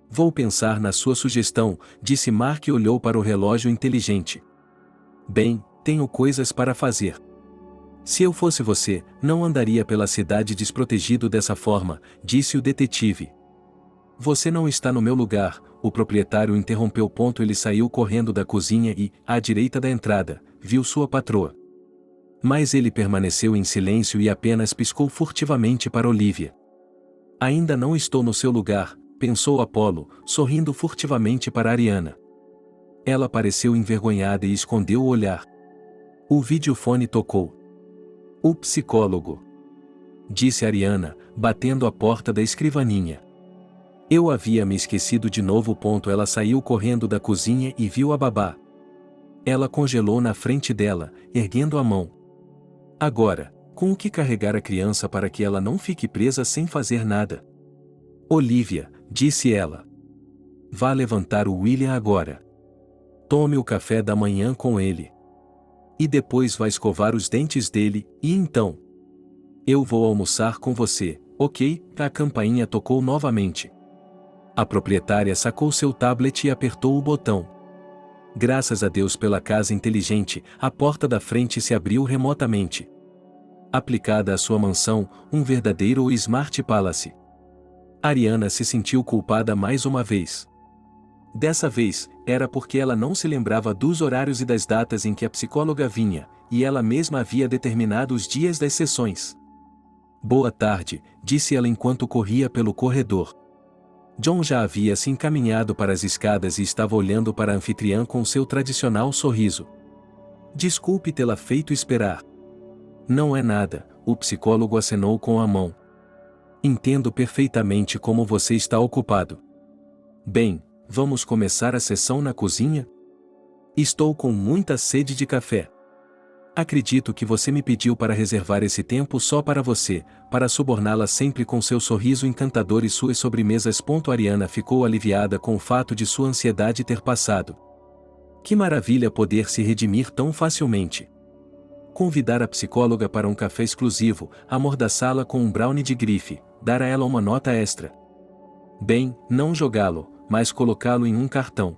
[SPEAKER 1] Vou pensar na sua sugestão, disse Mark e olhou para o relógio inteligente. Bem, tenho coisas para fazer. Se eu fosse você, não andaria pela cidade desprotegido dessa forma, disse o detetive. Você não está no meu lugar, o proprietário interrompeu. Ele saiu correndo da cozinha e, à direita da entrada, viu sua patroa. Mas ele permaneceu em silêncio e apenas piscou furtivamente para Olivia. Ainda não estou no seu lugar, pensou Apolo, sorrindo furtivamente para Ariana. Ela pareceu envergonhada e escondeu o olhar. O videofone tocou. O psicólogo. Disse Ariana, batendo a porta da escrivaninha. Eu havia me esquecido de novo. Ela saiu correndo da cozinha e viu a babá. Ela congelou na frente dela, erguendo a mão. Agora, com o que carregar a criança para que ela não fique presa sem fazer nada? Olivia, disse ela. Vá levantar o William agora. Tome o café da manhã com ele. E depois vá escovar os dentes dele, e então... Eu vou almoçar com você, ok? A campainha tocou novamente. A proprietária sacou seu tablet e apertou o botão. Graças a Deus pela casa inteligente, a porta da frente se abriu remotamente. Aplicada à sua mansão, um verdadeiro Smart Palace. Ariana se sentiu culpada mais uma vez. Dessa vez, era porque ela não se lembrava dos horários e das datas em que a psicóloga vinha, e ela mesma havia determinado os dias das sessões. Boa tarde, disse ela enquanto corria pelo corredor. John já havia se encaminhado para as escadas e estava olhando para a anfitriã com seu tradicional sorriso. Desculpe tê-la feito esperar. Não é nada, o psicólogo acenou com a mão. Entendo perfeitamente como você está ocupado. Bem, vamos começar a sessão na cozinha? Estou com muita sede de café. Acredito que você me pediu para reservar esse tempo só para você, para suborná-la sempre com seu sorriso encantador e suas sobremesas. Ariana ficou aliviada com o fato de sua ansiedade ter passado. Que maravilha poder se redimir tão facilmente. Convidar a psicóloga para um café exclusivo, amordaçá-la com um brownie de grife, dar a ela uma nota extra. Bem, não jogá-lo, mas colocá-lo em um cartão.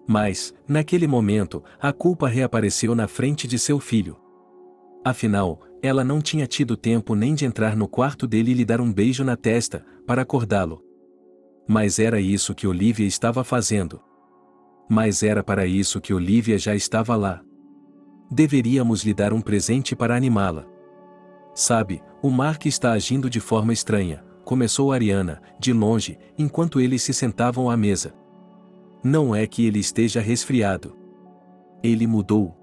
[SPEAKER 1] Mas, naquele momento, a culpa reapareceu na frente de seu filho. Afinal, ela não tinha tido tempo nem de entrar no quarto dele e lhe dar um beijo na testa, para acordá-lo. Mas era isso que Olivia estava fazendo. Mas era para isso que Olivia já estava lá. Deveríamos lhe dar um presente para animá-la. Sabe, o Mark está agindo de forma estranha, começou Ariana, de longe, enquanto eles se sentavam à mesa. Não é que ele esteja resfriado. Ele mudou?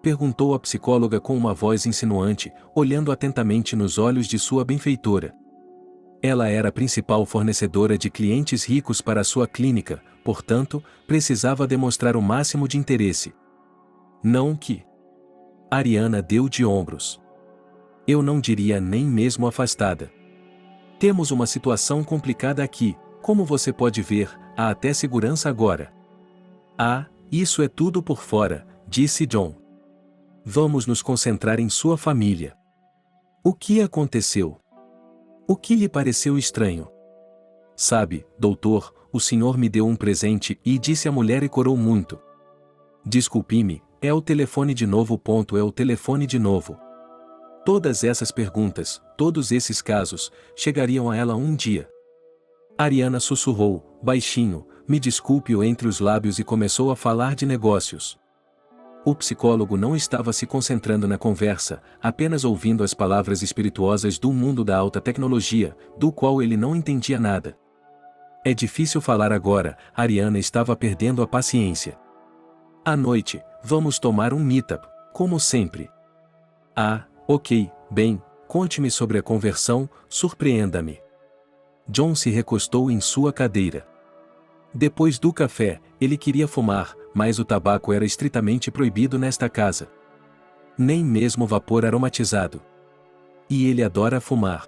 [SPEAKER 1] Perguntou a psicóloga com uma voz insinuante, olhando atentamente nos olhos de sua benfeitora. Ela era a principal fornecedora de clientes ricos para sua clínica, portanto, precisava demonstrar o máximo de interesse. Não que... Ariana deu de ombros. Eu não diria nem mesmo afastada. Temos uma situação complicada aqui, como você pode ver, há até segurança agora. Ah, isso é tudo por fora, disse John. Vamos nos concentrar em sua família. O que aconteceu? O que lhe pareceu estranho? Sabe, doutor, o senhor me deu um presente e disse a mulher e corou muito. Desculpe-me, é o telefone de novo. É o telefone de novo. Todas essas perguntas, todos esses casos, chegariam a ela um dia. Ariana sussurrou, baixinho, me desculpe-o entre os lábios e começou a falar de negócios. O psicólogo não estava se concentrando na conversa, apenas ouvindo as palavras espirituosas do mundo da alta tecnologia, do qual ele não entendia nada. É difícil falar agora, Ariana estava perdendo a paciência. À noite, vamos tomar um meetup, como sempre. Ah, ok, bem, conte-me sobre a conversão, surpreenda-me. John se recostou em sua cadeira. Depois do café, ele queria fumar, mas o tabaco era estritamente proibido nesta casa. Nem mesmo vapor aromatizado. E ele adora fumar.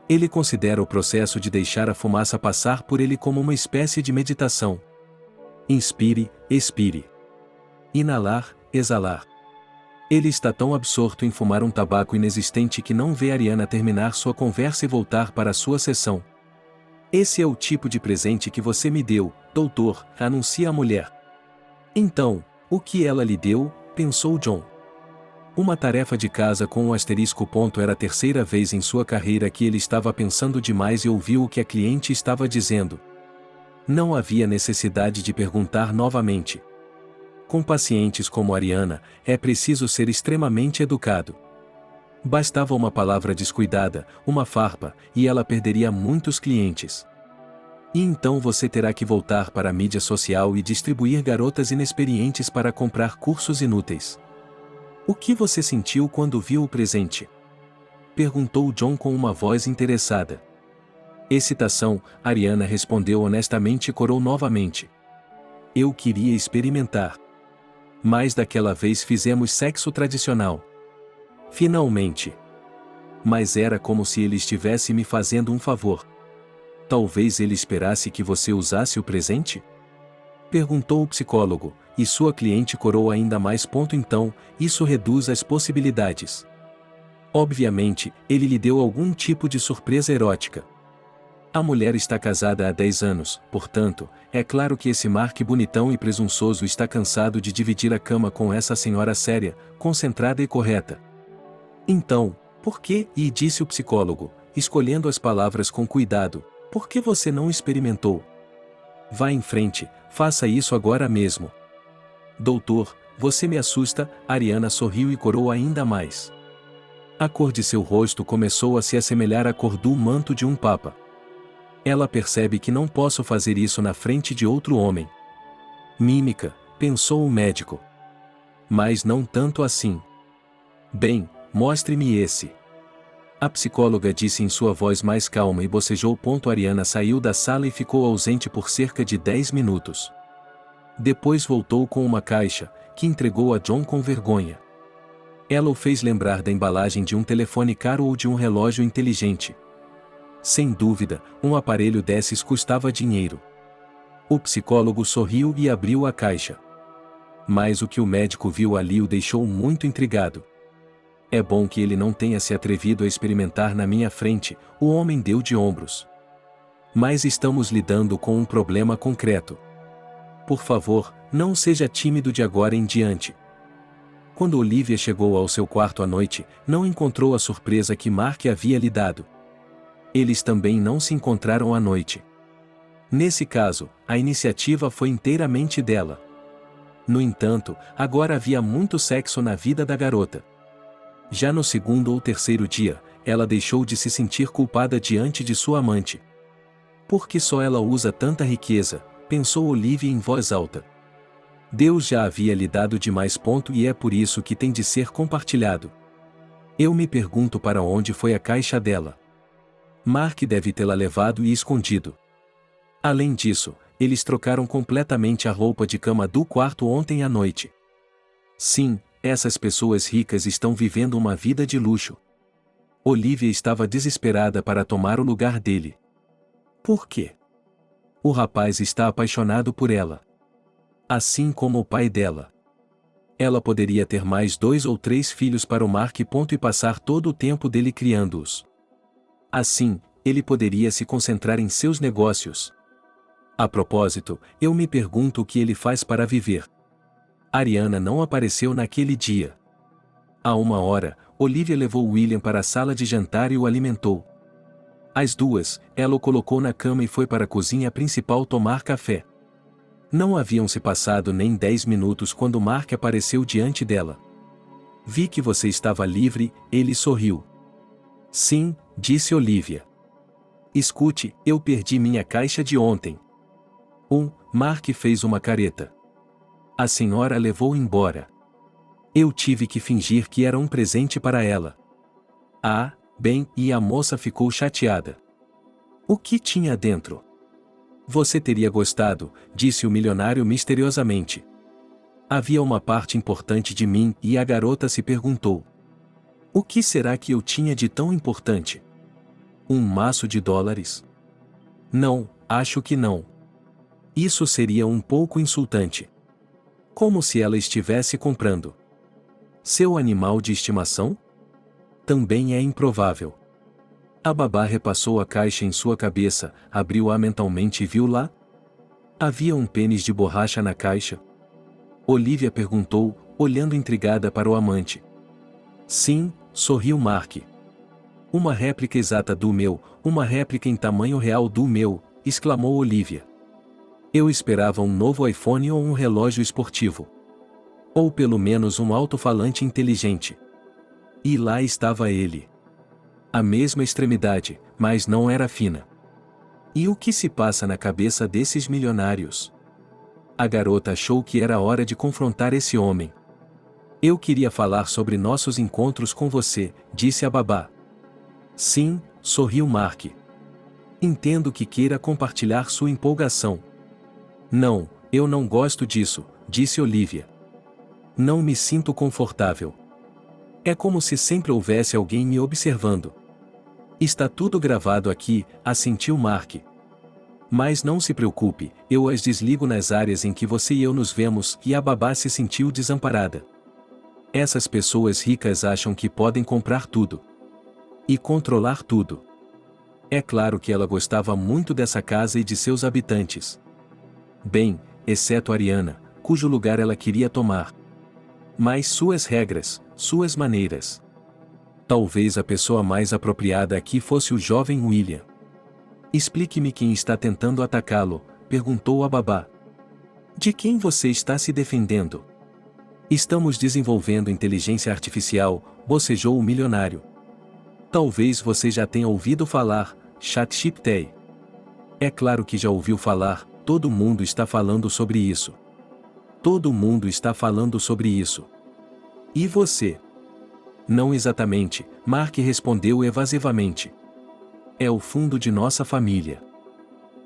[SPEAKER 1] Ele considera o processo de deixar a fumaça passar por ele como uma espécie de meditação. Inspire, expire. Inalar, exalar. Ele está tão absorto em fumar um tabaco inexistente que não vê Ariana terminar sua conversa e voltar para sua sessão. Esse é o tipo de presente que você me deu, doutor, anuncia a mulher. Então, o que ela lhe deu, pensou John. Uma tarefa de casa com um asterisco. Era a terceira vez em sua carreira que ele estava pensando demais e ouviu o que a cliente estava dizendo. Não havia necessidade de perguntar novamente. Com pacientes como Ariana, é preciso ser extremamente educado. Bastava uma palavra descuidada, uma farpa, e ela perderia muitos clientes. E então você terá que voltar para a mídia social e distribuir garotas inexperientes para comprar cursos inúteis. O que você sentiu quando viu o presente? Perguntou John com uma voz interessada. Excitação, Ariana respondeu honestamente e corou novamente. Eu queria experimentar. Mas daquela vez fizemos sexo tradicional. Finalmente. Mas era como se ele estivesse me fazendo um favor. Talvez ele esperasse que você usasse o presente? Perguntou o psicólogo, e sua cliente corou ainda mais. Então, isso reduz as possibilidades. Obviamente, ele lhe deu algum tipo de surpresa erótica. A mulher está casada há 10 anos, portanto, é claro que esse Mark bonitão e presunçoso está cansado de dividir a cama com essa senhora séria, concentrada e correta. Então, por que? E disse o psicólogo, escolhendo as palavras com cuidado, por que você não experimentou? Vá em frente, faça isso agora mesmo. Doutor, você me assusta, Ariana sorriu e corou ainda mais. A cor de seu rosto começou a se assemelhar à cor do manto de um papa. Ela percebe que não posso fazer isso na frente de outro homem. Mímica, pensou o médico. Mas não tanto assim. Bem, mostre-me esse. A psicóloga disse em sua voz mais calma e bocejou. Ariana saiu da sala e ficou ausente por cerca de 10 minutos. Depois voltou com uma caixa, que entregou a John com vergonha. Ela o fez lembrar da embalagem de um telefone caro ou de um relógio inteligente. Sem dúvida, um aparelho desses custava dinheiro. O psicólogo sorriu e abriu a caixa. Mas o que o médico viu ali o deixou muito intrigado. É bom que ele não tenha se atrevido a experimentar na minha frente, o homem deu de ombros. Mas estamos lidando com um problema concreto. Por favor, não seja tímido de agora em diante. Quando Olivia chegou ao seu quarto à noite, não encontrou a surpresa que Mark havia lhe dado. Eles também não se encontraram à noite. Nesse caso, a iniciativa foi inteiramente dela. No entanto, agora havia muito sexo na vida da garota. Já no segundo ou terceiro dia, ela deixou de se sentir culpada diante de sua amante. Por que só ela usa tanta riqueza? Pensou Olivia em voz alta. Deus já havia lhe dado demais. E é por isso que tem de ser compartilhado. Eu me pergunto para onde foi a caixa dela. Mark deve tê-la levado e escondido. Além disso, eles trocaram completamente a roupa de cama do quarto ontem à noite. Sim, essas pessoas ricas estão vivendo uma vida de luxo. Olivia estava desesperada para tomar o lugar dele. Por quê? O rapaz está apaixonado por ela. Assim como o pai dela. Ela poderia ter mais 2 ou 3 filhos para o Mark. E passar todo o tempo dele criando-os. Assim, ele poderia se concentrar em seus negócios. A propósito, eu me pergunto o que ele faz para viver. Ariana não apareceu naquele dia. À 1h, Olivia levou William para a sala de jantar e o alimentou. Às 2, ela o colocou na cama e foi para a cozinha principal tomar café. Não haviam se passado nem 10 minutos quando Mark apareceu diante dela. Vi que você estava livre, ele sorriu. Sim, disse Olivia. Escute, eu perdi minha caixa de ontem. Mark fez uma careta. A senhora levou embora. Eu tive que fingir que era um presente para ela. Ah, bem, e a moça ficou chateada. O que tinha dentro? Você teria gostado, disse o milionário misteriosamente. Havia uma parte importante de mim e a garota se perguntou. O que será que eu tinha de tão importante? Um maço de dólares? Não, acho que não. Isso seria um pouco insultante. Como se ela estivesse comprando seu animal de estimação? Também é improvável. A babá repassou a caixa em sua cabeça, abriu-a mentalmente e viu lá. Havia um pênis de borracha na caixa? Olivia perguntou, olhando intrigada para o amante. Sim, sorriu Mark. Uma réplica exata do meu, uma réplica em tamanho real do meu, exclamou Olivia. Eu esperava um novo iPhone ou um relógio esportivo. Ou pelo menos um alto-falante inteligente. E lá estava ele. A mesma extremidade, mas não era fina. E o que se passa na cabeça desses milionários? A garota achou que era hora de confrontar esse homem. Eu queria falar sobre nossos encontros com você, disse a babá. Sim, sorriu Mark. Entendo que queira compartilhar sua empolgação. Não, eu não gosto disso, disse Olivia. Não me sinto confortável. É como se sempre houvesse alguém me observando. Está tudo gravado aqui, assentiu Mark. Mas não se preocupe, eu as desligo nas áreas em que você e eu nos vemos, e a babá se sentiu desamparada. Essas pessoas ricas acham que podem comprar tudo. E controlar tudo. É claro que ela gostava muito dessa casa e de seus habitantes. Bem, exceto Ariana, cujo lugar ela queria tomar. Mas suas regras, suas maneiras. Talvez a pessoa mais apropriada aqui fosse o jovem William. Explique-me quem está tentando atacá-lo, perguntou a babá. De quem você está se defendendo? Estamos desenvolvendo inteligência artificial, bocejou o milionário. Talvez você já tenha ouvido falar, ChatGPT. É claro que já ouviu falar, todo mundo está falando sobre isso. Todo mundo está falando sobre isso. E você? Não exatamente, Mark respondeu evasivamente. É o fundo de nossa família.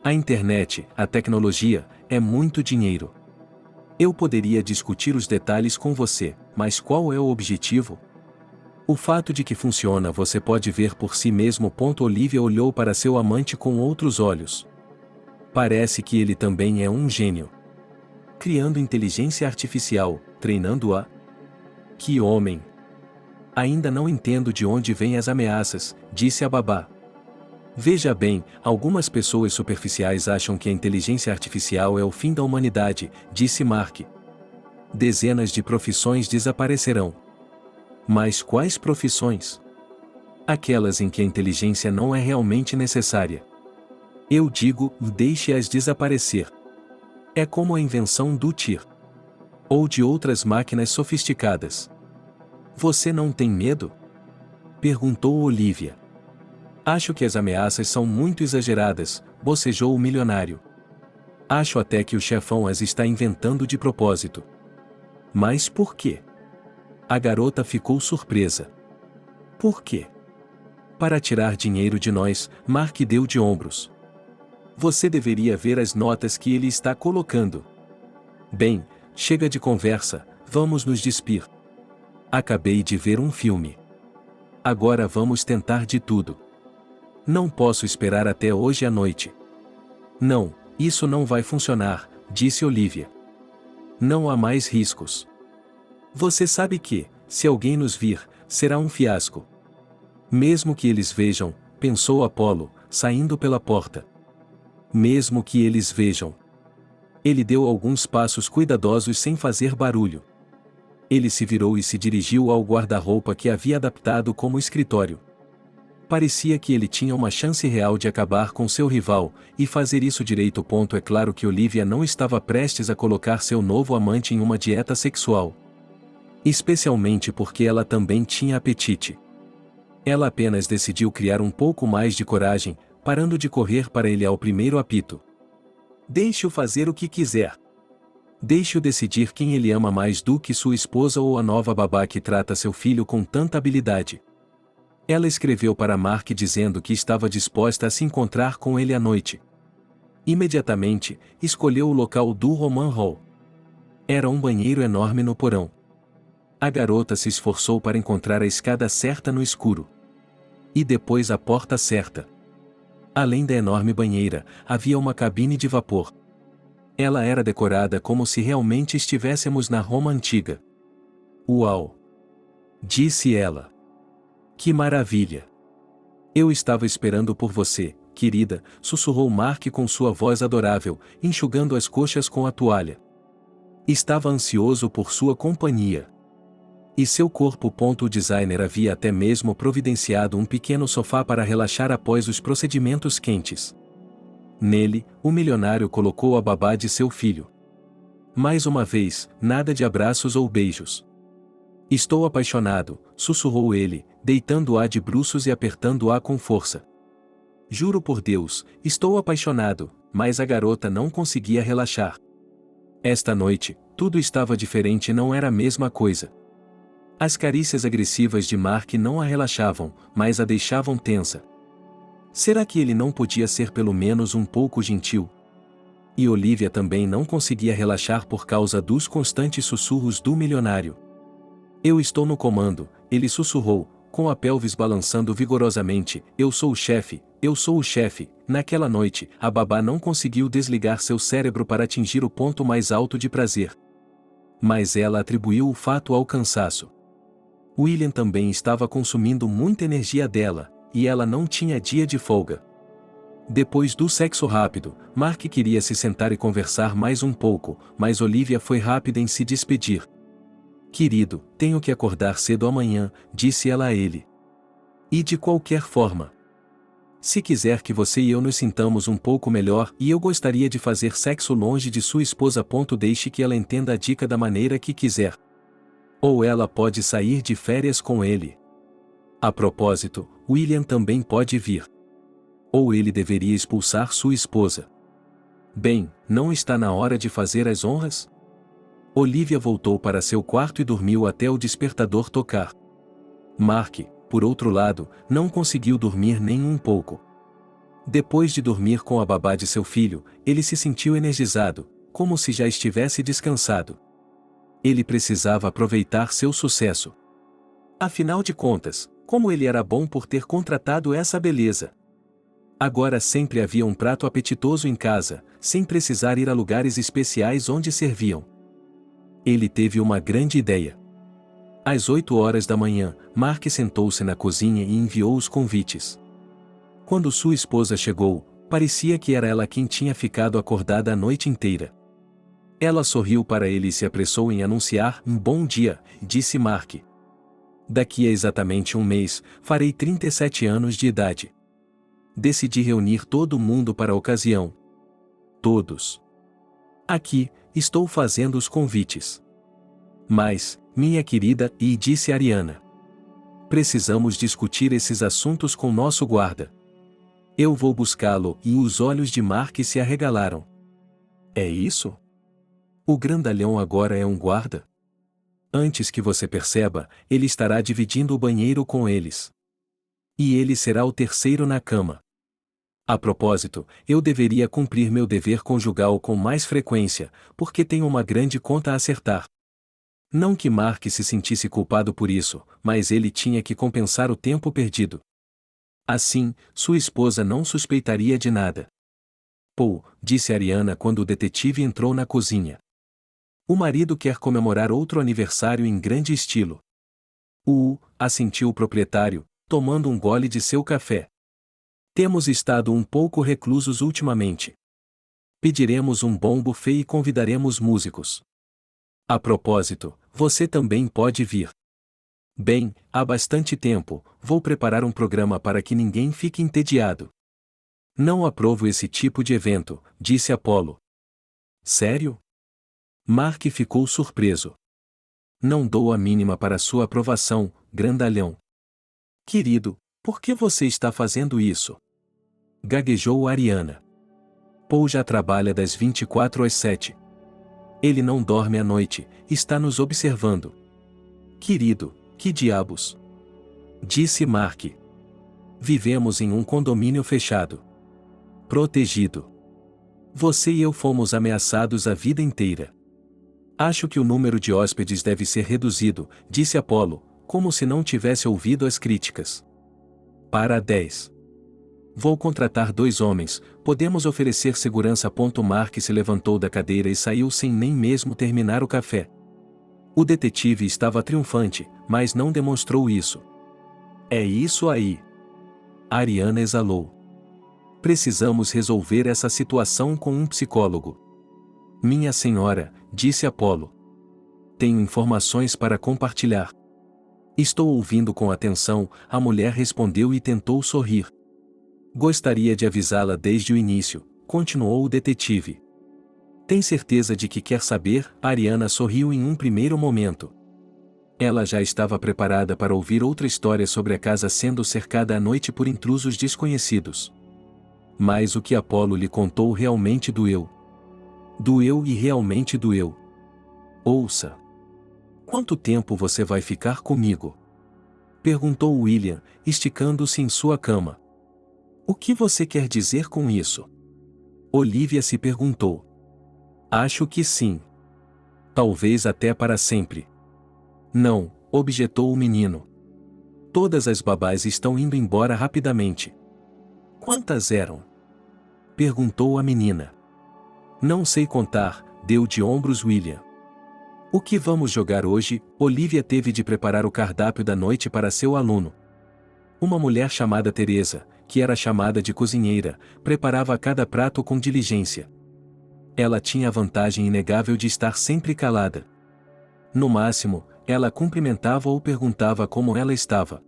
[SPEAKER 1] A internet, a tecnologia, é muito dinheiro. Eu poderia discutir os detalhes com você, mas qual é o objetivo? O fato de que funciona você pode ver por si mesmo. Olivia olhou para seu amante com outros olhos. Parece que ele também é um gênio. Criando inteligência artificial, treinando-a. Que homem! Ainda não entendo de onde vêm as ameaças, disse a babá. Veja bem, algumas pessoas superficiais acham que a inteligência artificial é o fim da humanidade, disse Mark. Dezenas de profissões desaparecerão. Mas quais profissões? Aquelas em que a inteligência não é realmente necessária. Eu digo, deixe-as desaparecer. É como a invenção do TIR. Ou de outras máquinas sofisticadas. Você não tem medo? Perguntou Olivia. Acho que as ameaças são muito exageradas, bocejou o milionário. Acho até que o chefão as está inventando de propósito. Mas por quê? A garota ficou surpresa. Por quê? Para tirar dinheiro de nós, Mark deu de ombros. Você deveria ver as notas que ele está colocando. Bem, chega de conversa, vamos nos despir. Acabei de ver um filme. Agora vamos tentar de tudo. Não posso esperar até hoje à noite. Não, isso não vai funcionar, disse Olivia. Não há mais riscos. Você sabe que, se alguém nos vir, será um fiasco. Mesmo que eles vejam, pensou Apolo, saindo pela porta. Mesmo que eles vejam. Ele deu alguns passos cuidadosos sem fazer barulho. Ele se virou e se dirigiu ao guarda-roupa que havia adaptado como escritório. Parecia que ele tinha uma chance real de acabar com seu rival, e fazer isso direito. É claro que Olivia não estava prestes a colocar seu novo amante em uma dieta sexual. Especialmente porque ela também tinha apetite. Ela apenas decidiu criar um pouco mais de coragem, parando de correr para ele ao primeiro apito. Deixe-o fazer o que quiser. Deixe-o decidir quem ele ama mais do que sua esposa ou a nova babá que trata seu filho com tanta habilidade. Ela escreveu para Mark dizendo que estava disposta a se encontrar com ele à noite. Imediatamente, escolheu o local do Roman Hall. Era um banheiro enorme no porão. A garota se esforçou para encontrar a escada certa no escuro. E depois a porta certa. Além da enorme banheira, havia uma cabine de vapor. Ela era decorada como se realmente estivéssemos na Roma antiga. Uau! Disse ela. Que maravilha! Eu estava esperando por você, querida, sussurrou Mark com sua voz adorável, enxugando as coxas com a toalha. Estava ansioso por sua companhia. E seu corpo. O designer havia até mesmo providenciado um pequeno sofá para relaxar após os procedimentos quentes. Nele, o milionário colocou a babá de seu filho. Mais uma vez, nada de abraços ou beijos. Estou apaixonado, sussurrou ele, deitando-a de bruços e apertando-a com força. Juro por Deus, estou apaixonado, mas a garota não conseguia relaxar. Esta noite, tudo estava diferente e não era a mesma coisa. As carícias agressivas de Mark não a relaxavam, mas a deixavam tensa. Será que ele não podia ser pelo menos um pouco gentil? E Olivia também não conseguia relaxar por causa dos constantes sussurros do milionário. Eu estou no comando, ele sussurrou, com a pelvis balançando vigorosamente. Eu sou o chefe, eu sou o chefe. Naquela noite, a babá não conseguiu desligar seu cérebro para atingir o ponto mais alto de prazer. Mas ela atribuiu o fato ao cansaço. William também estava consumindo muita energia dela, e ela não tinha dia de folga. Depois do sexo rápido, Mark queria se sentar e conversar mais um pouco, mas Olivia foi rápida em se despedir. Querido, tenho que acordar cedo amanhã, disse ela a ele. E de qualquer forma. Se quiser que você e eu nos sintamos um pouco melhor, e eu gostaria de fazer sexo longe de sua esposa. Deixe que ela entenda a dica da maneira que quiser. Ou ela pode sair de férias com ele. A propósito, William também pode vir. Ou ele deveria expulsar sua esposa. Bem, não está na hora de fazer as honras? Olivia voltou para seu quarto e dormiu até o despertador tocar. Mark, por outro lado, não conseguiu dormir nem um pouco. Depois de dormir com a babá de seu filho, ele se sentiu energizado, como se já estivesse descansado. Ele precisava aproveitar seu sucesso. Afinal de contas, como ele era bom por ter contratado essa beleza. Agora sempre havia um prato apetitoso em casa, sem precisar ir a lugares especiais onde serviam. Ele teve uma grande ideia. Às 8 horas da manhã, Mark sentou-se na cozinha e enviou os convites. Quando sua esposa chegou, parecia que era ela quem tinha ficado acordada a noite inteira. Ela sorriu para ele e se apressou em anunciar: "Um bom dia", disse Mark. "Daqui a exatamente um mês, farei 37 anos de idade. Decidi reunir todo mundo para a ocasião. Todos. Aqui, estou fazendo os convites. Mas, minha querida", disse Ariana, "precisamos discutir esses assuntos com nosso guarda. Eu vou buscá-lo", e os olhos de Mark se arregalaram. "É isso? O grandalhão agora é um guarda? Antes que você perceba, ele estará dividindo o banheiro com eles. E ele será o terceiro na cama. A propósito, eu deveria cumprir meu dever conjugal com mais frequência, porque tenho uma grande conta a acertar." Não que Mark se sentisse culpado por isso, mas ele tinha que compensar o tempo perdido. Assim, sua esposa não suspeitaria de nada. "Paul", disse Ariana quando o detetive entrou na cozinha. "O marido quer comemorar outro aniversário em grande estilo." Assentiu o proprietário, tomando um gole de seu café. "Temos estado um pouco reclusos ultimamente. Pediremos um bom buffet e convidaremos músicos. A propósito, você também pode vir." "Bem, há bastante tempo, vou preparar um programa para que ninguém fique entediado." "Não aprovo esse tipo de evento", disse Apollo. "Sério?" Mark ficou surpreso. "Não dou a mínima para sua aprovação, grandalhão." "Querido, por que você está fazendo isso?" gaguejou Ariana. "Paul já trabalha das 24 às 7. Ele não dorme à noite, está nos observando." "Querido, que diabos?" disse Mark. "Vivemos em um condomínio fechado. Protegido. Você e eu fomos ameaçados a vida inteira. Acho que o número de hóspedes deve ser reduzido", disse Apollo, como se não tivesse ouvido as críticas. "Para 10. Vou contratar 2 homens, podemos oferecer segurança." Mark se levantou da cadeira e saiu sem nem mesmo terminar o café. O detetive estava triunfante, mas não demonstrou isso. "É isso aí." Ariana exalou. "Precisamos resolver essa situação com um psicólogo." "Minha senhora", disse Apollo. "Tenho informações para compartilhar." "Estou ouvindo com atenção", a mulher respondeu e tentou sorrir. "Gostaria de avisá-la desde o início", continuou o detetive. "Tem certeza de que quer saber?" Ariana sorriu em um primeiro momento. Ela já estava preparada para ouvir outra história sobre a casa sendo cercada à noite por intrusos desconhecidos. Mas o que Apollo lhe contou realmente doeu. Doeu e realmente doeu. "Ouça. Quanto tempo você vai ficar comigo?" perguntou William, esticando-se em sua cama. "O que você quer dizer com isso?" Olivia se perguntou. "Acho que sim. Talvez até para sempre." "Não", objetou o menino. "Todas as babás estão indo embora rapidamente." "Quantas eram?" perguntou a menina. "Não sei contar", deu de ombros William. "O que vamos jogar hoje?" Olivia teve de preparar o cardápio da noite para seu aluno. Uma mulher chamada Teresa, que era chamada de cozinheira, preparava cada prato com diligência. Ela tinha a vantagem inegável de estar sempre calada. No máximo, ela cumprimentava ou perguntava como ela estava.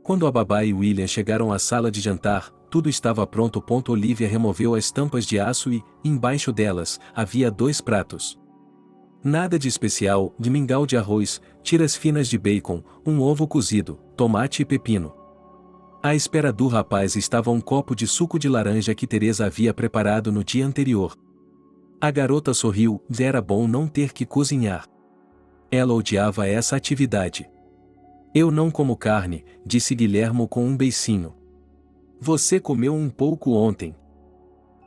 [SPEAKER 1] Quando a babá e William chegaram à sala de jantar, tudo estava pronto. Olivia removeu as tampas de aço e, embaixo delas, havia 2 pratos. Nada de especial: de mingau de arroz, tiras finas de bacon, um ovo cozido, tomate e pepino. À espera do rapaz estava um copo de suco de laranja que Teresa havia preparado no dia anterior. A garota sorriu, era bom não ter que cozinhar. Ela odiava essa atividade. Eu não como carne, disse Guilhermo com um beicinho. Você comeu um pouco ontem.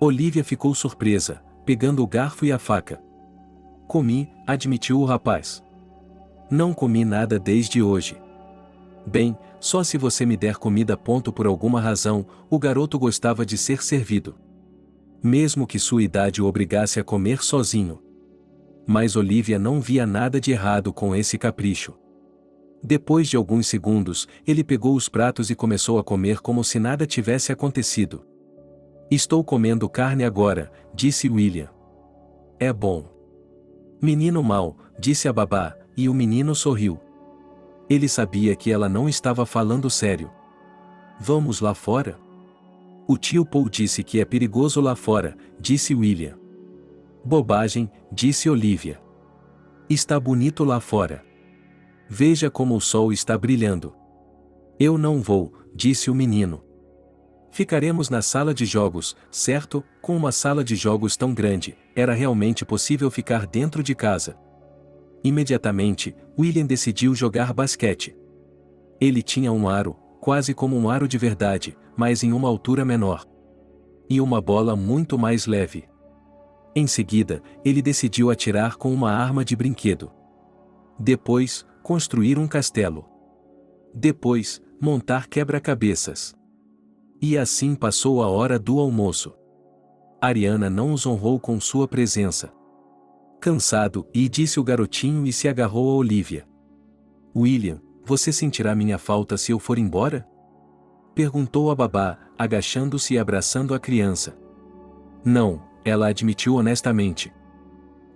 [SPEAKER 1] Olivia ficou surpresa, pegando o garfo e a faca. Comi, admitiu o rapaz. Não comi nada desde hoje. Bem, só se você me der comida. Por alguma razão, o garoto gostava de ser servido. Mesmo que sua idade o obrigasse a comer sozinho. Mas Olivia não via nada de errado com esse capricho. Depois de alguns segundos, ele pegou os pratos e começou a comer como se nada tivesse acontecido. Estou comendo carne agora, disse William. É bom. Menino mau, disse a babá, e o menino sorriu. Ele sabia que ela não estava falando sério. Vamos lá fora? O tio Paul disse que é perigoso lá fora, disse William. Bobagem, disse Olivia. Está bonito lá fora. Veja como o sol está brilhando. Eu não vou, disse o menino. Ficaremos na sala de jogos, certo? Com uma sala de jogos tão grande, era realmente possível ficar dentro de casa. Imediatamente, William decidiu jogar basquete. Ele tinha um aro, quase como um aro de verdade, mas em uma altura menor. E uma bola muito mais leve. Em seguida, ele decidiu atirar com uma arma de brinquedo. Depois, construir um castelo. Depois, montar quebra-cabeças. E assim passou a hora do almoço. Ariana não os honrou com sua presença. Cansado, disse o garotinho e se agarrou a Olivia. William, você sentirá minha falta se eu for embora? Perguntou a babá, agachando-se e abraçando a criança. Não, ela admitiu honestamente.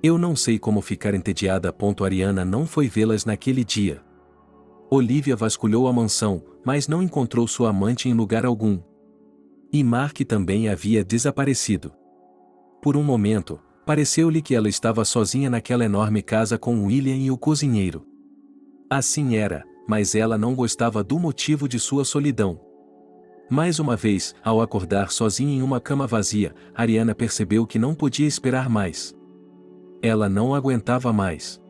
[SPEAKER 1] Eu não sei como ficar entediada. Ariana não foi vê-las naquele dia. Olivia vasculhou a mansão, mas não encontrou sua amante em lugar algum. E Mark também havia desaparecido. Por um momento, pareceu-lhe que ela estava sozinha naquela enorme casa com William e o cozinheiro. Assim era, mas ela não gostava do motivo de sua solidão. Mais uma vez, ao acordar sozinha em uma cama vazia, Ariana percebeu que não podia esperar mais. Ela não aguentava mais.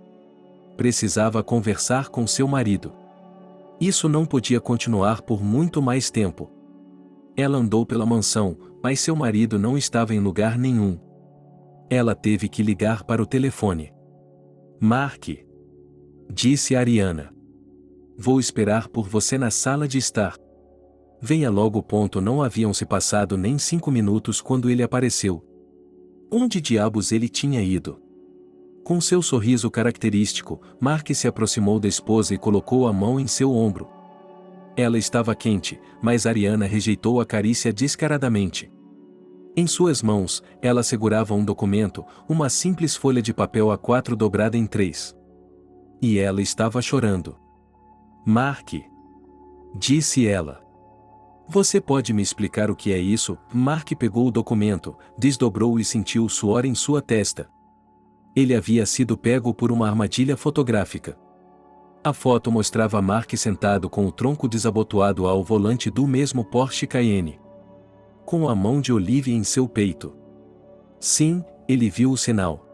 [SPEAKER 1] Precisava conversar com seu marido. Isso não podia continuar por muito mais tempo. Ela andou pela mansão, mas seu marido não estava em lugar nenhum. Ela teve que ligar para o telefone. Mark, disse Ariana. Vou esperar por você na sala de estar. Venha logo. Não haviam se passado nem 5 minutos quando ele apareceu. Onde diabos ele tinha ido? Com seu sorriso característico, Mark se aproximou da esposa e colocou a mão em seu ombro. Ela estava quente, mas Ariana rejeitou a carícia descaradamente. Em suas mãos, ela segurava um documento, uma simples folha de papel A4 dobrada em 3. E ela estava chorando. Mark, disse ela. Você pode me explicar o que é isso? Mark pegou o documento, desdobrou e sentiu o suor em sua testa. Ele havia sido pego por uma armadilha fotográfica. A foto mostrava Mark sentado com o tronco desabotoado ao volante do mesmo Porsche Cayenne. Com a mão de Olivia em seu peito. Sim, ele viu o sinal.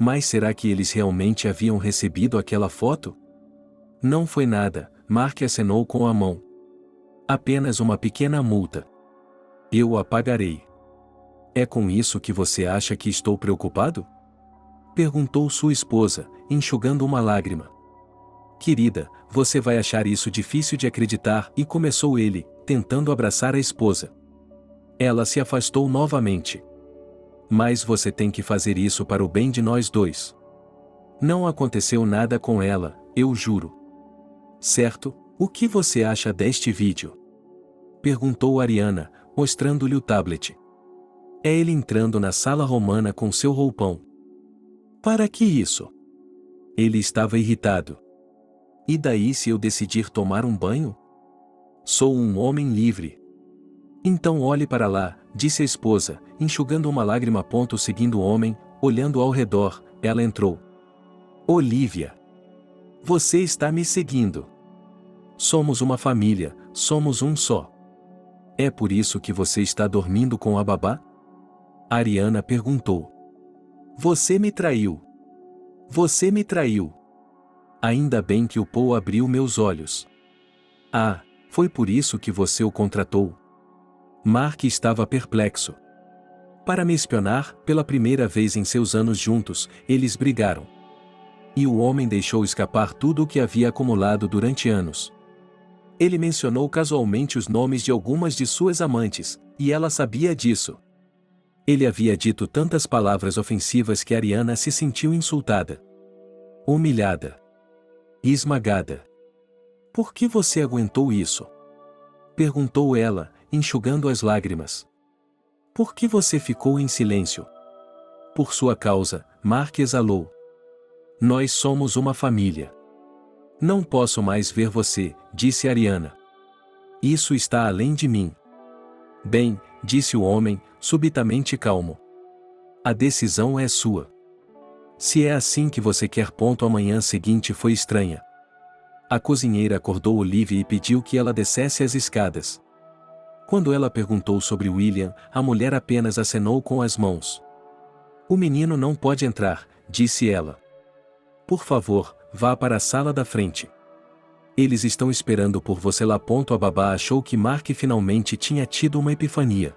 [SPEAKER 1] Mas será que eles realmente haviam recebido aquela foto? Não foi nada, Mark acenou com a mão. Apenas uma pequena multa. Eu a pagarei. É com isso que você acha que estou preocupado? Perguntou sua esposa, enxugando uma lágrima. Querida, você vai achar isso difícil de acreditar, e começou ele, tentando abraçar a esposa. Ela se afastou novamente. Mas você tem que fazer isso para o bem de nós dois. Não aconteceu nada com ela, eu juro. Certo? O que você acha deste vídeo? Perguntou Ariana, mostrando-lhe o tablet. É ele entrando na sala romana com seu roupão. Para que isso? Ele estava irritado. E daí se eu decidir tomar um banho? Sou um homem livre. Então olhe para lá, disse a esposa, enxugando uma lágrima. Seguindo o homem, olhando ao redor, ela entrou. Olivia. Você está me seguindo. Somos uma família, somos um só. É por isso que você está dormindo com a babá? Ariana perguntou. Você me traiu. Você me traiu. Ainda bem que o Paul abriu meus olhos. Ah, foi por isso que você o contratou? Mark estava perplexo. Para me espionar, pela primeira vez em seus anos juntos, eles brigaram. E o homem deixou escapar tudo o que havia acumulado durante anos. Ele mencionou casualmente os nomes de algumas de suas amantes, e ela sabia disso. Ele havia dito tantas palavras ofensivas que Ariana se sentiu insultada. Humilhada. Esmagada. Por que você aguentou isso? Perguntou ela, enxugando as lágrimas. Por que você ficou em silêncio? Por sua causa, Mark exalou. Nós somos uma família. Não posso mais ver você, disse Ariana. Isso está além de mim. Bem, disse o homem, subitamente calmo. A decisão é sua. Se é assim que você quer. A manhã seguinte foi estranha. A cozinheira acordou Olivia e pediu que ela descesse as escadas. Quando ela perguntou sobre William, a mulher apenas acenou com as mãos. O menino não pode entrar, disse ela. Por favor, vá para a sala da frente. Eles estão esperando por você lá. A babá achou que Mark finalmente tinha tido uma epifania.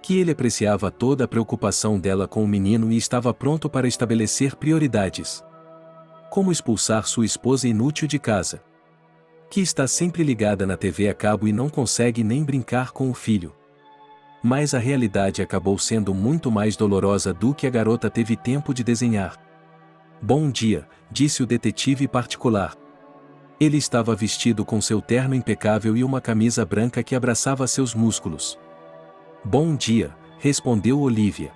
[SPEAKER 1] Que ele apreciava toda a preocupação dela com o menino e estava pronto para estabelecer prioridades. Como expulsar sua esposa inútil de casa. Que está sempre ligada na TV a cabo e não consegue nem brincar com o filho. Mas a realidade acabou sendo muito mais dolorosa do que a garota teve tempo de desenhar. Bom dia, disse o detetive particular. Ele estava vestido com seu terno impecável e uma camisa branca que abraçava seus músculos. Bom dia, respondeu Olivia.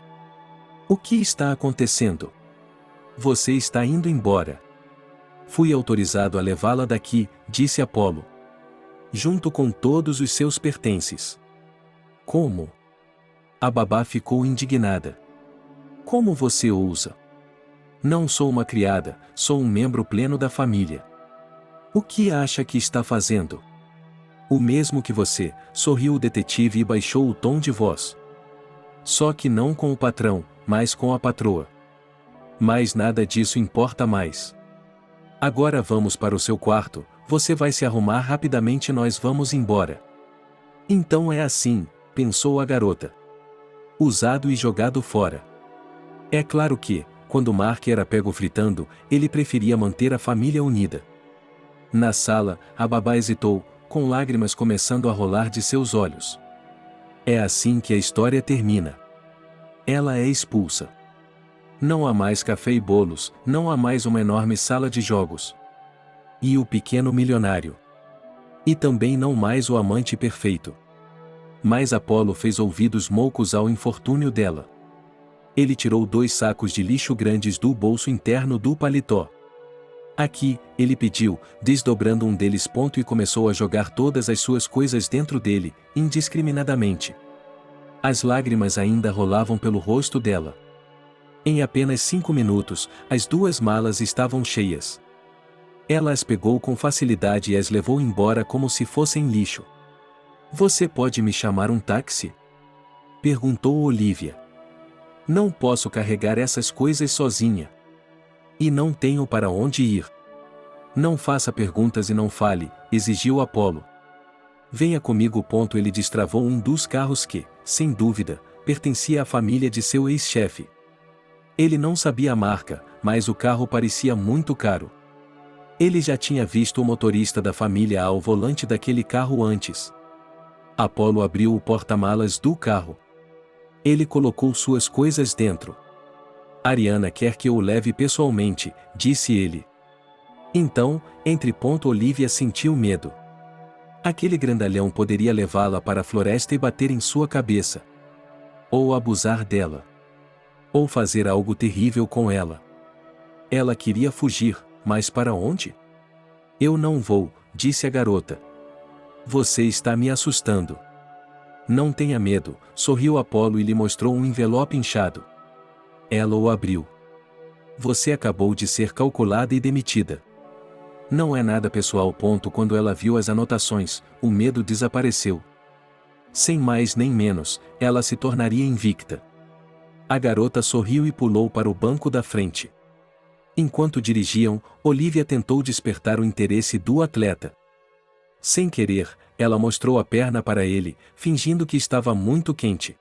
[SPEAKER 1] O que está acontecendo? Você está indo embora. Fui autorizado a levá-la daqui, disse Apollo. Junto com todos os seus pertences. Como? A babá ficou indignada. Como você ousa? Não sou uma criada, sou um membro pleno da família. O que acha que está fazendo? O mesmo que você, sorriu o detetive e baixou o tom de voz. Só que não com o patrão, mas com a patroa. Mas nada disso importa mais. Agora vamos para o seu quarto, você vai se arrumar rapidamente e nós vamos embora. Então é assim, pensou a garota. Usado e jogado fora. É claro que, quando Mark era pego fritando, ele preferia manter a família unida. Na sala, a babá hesitou, com lágrimas começando a rolar de seus olhos. É assim que a história termina. Ela é expulsa. Não há mais café e bolos, não há mais uma enorme sala de jogos. E o pequeno milionário. E também não mais o amante perfeito. Mas Apollo fez ouvidos moucos ao infortúnio dela. Ele tirou 2 sacos de lixo grandes do bolso interno do paletó. Aqui, ele pediu, desdobrando um deles. E começou a jogar todas as suas coisas dentro dele, indiscriminadamente. As lágrimas ainda rolavam pelo rosto dela. Em apenas 5 minutos, as 2 malas estavam cheias. Ela as pegou com facilidade e as levou embora como se fossem lixo. Você pode me chamar um táxi? Perguntou Olivia. Não posso carregar essas coisas sozinha. E não tenho para onde ir. Não faça perguntas e não fale, exigiu Apollo. Venha comigo. Ele destravou um dos carros que, sem dúvida, pertencia à família de seu ex-chefe. Ele não sabia a marca, mas o carro parecia muito caro. Ele já tinha visto o motorista da família ao volante daquele carro antes. Apollo abriu o porta-malas do carro. Ele colocou suas coisas dentro. Ariana quer que eu o leve pessoalmente, disse ele. Então, entre. Olivia sentiu medo. Aquele grandalhão poderia levá-la para a floresta e bater em sua cabeça. Ou abusar dela. Ou fazer algo terrível com ela. Ela queria fugir, mas para onde? Eu não vou, disse a garota. Você está me assustando. Não tenha medo, sorriu Apollo e lhe mostrou um envelope inchado. Ela o abriu. Você acabou de ser calculada e demitida. Não é nada pessoal. Quando ela viu as anotações, o medo desapareceu. Sem mais nem menos, ela se tornaria invicta. A garota sorriu e pulou para o banco da frente. Enquanto dirigiam, Olivia tentou despertar o interesse do atleta. Sem querer, ela mostrou a perna para ele, fingindo que estava muito quente.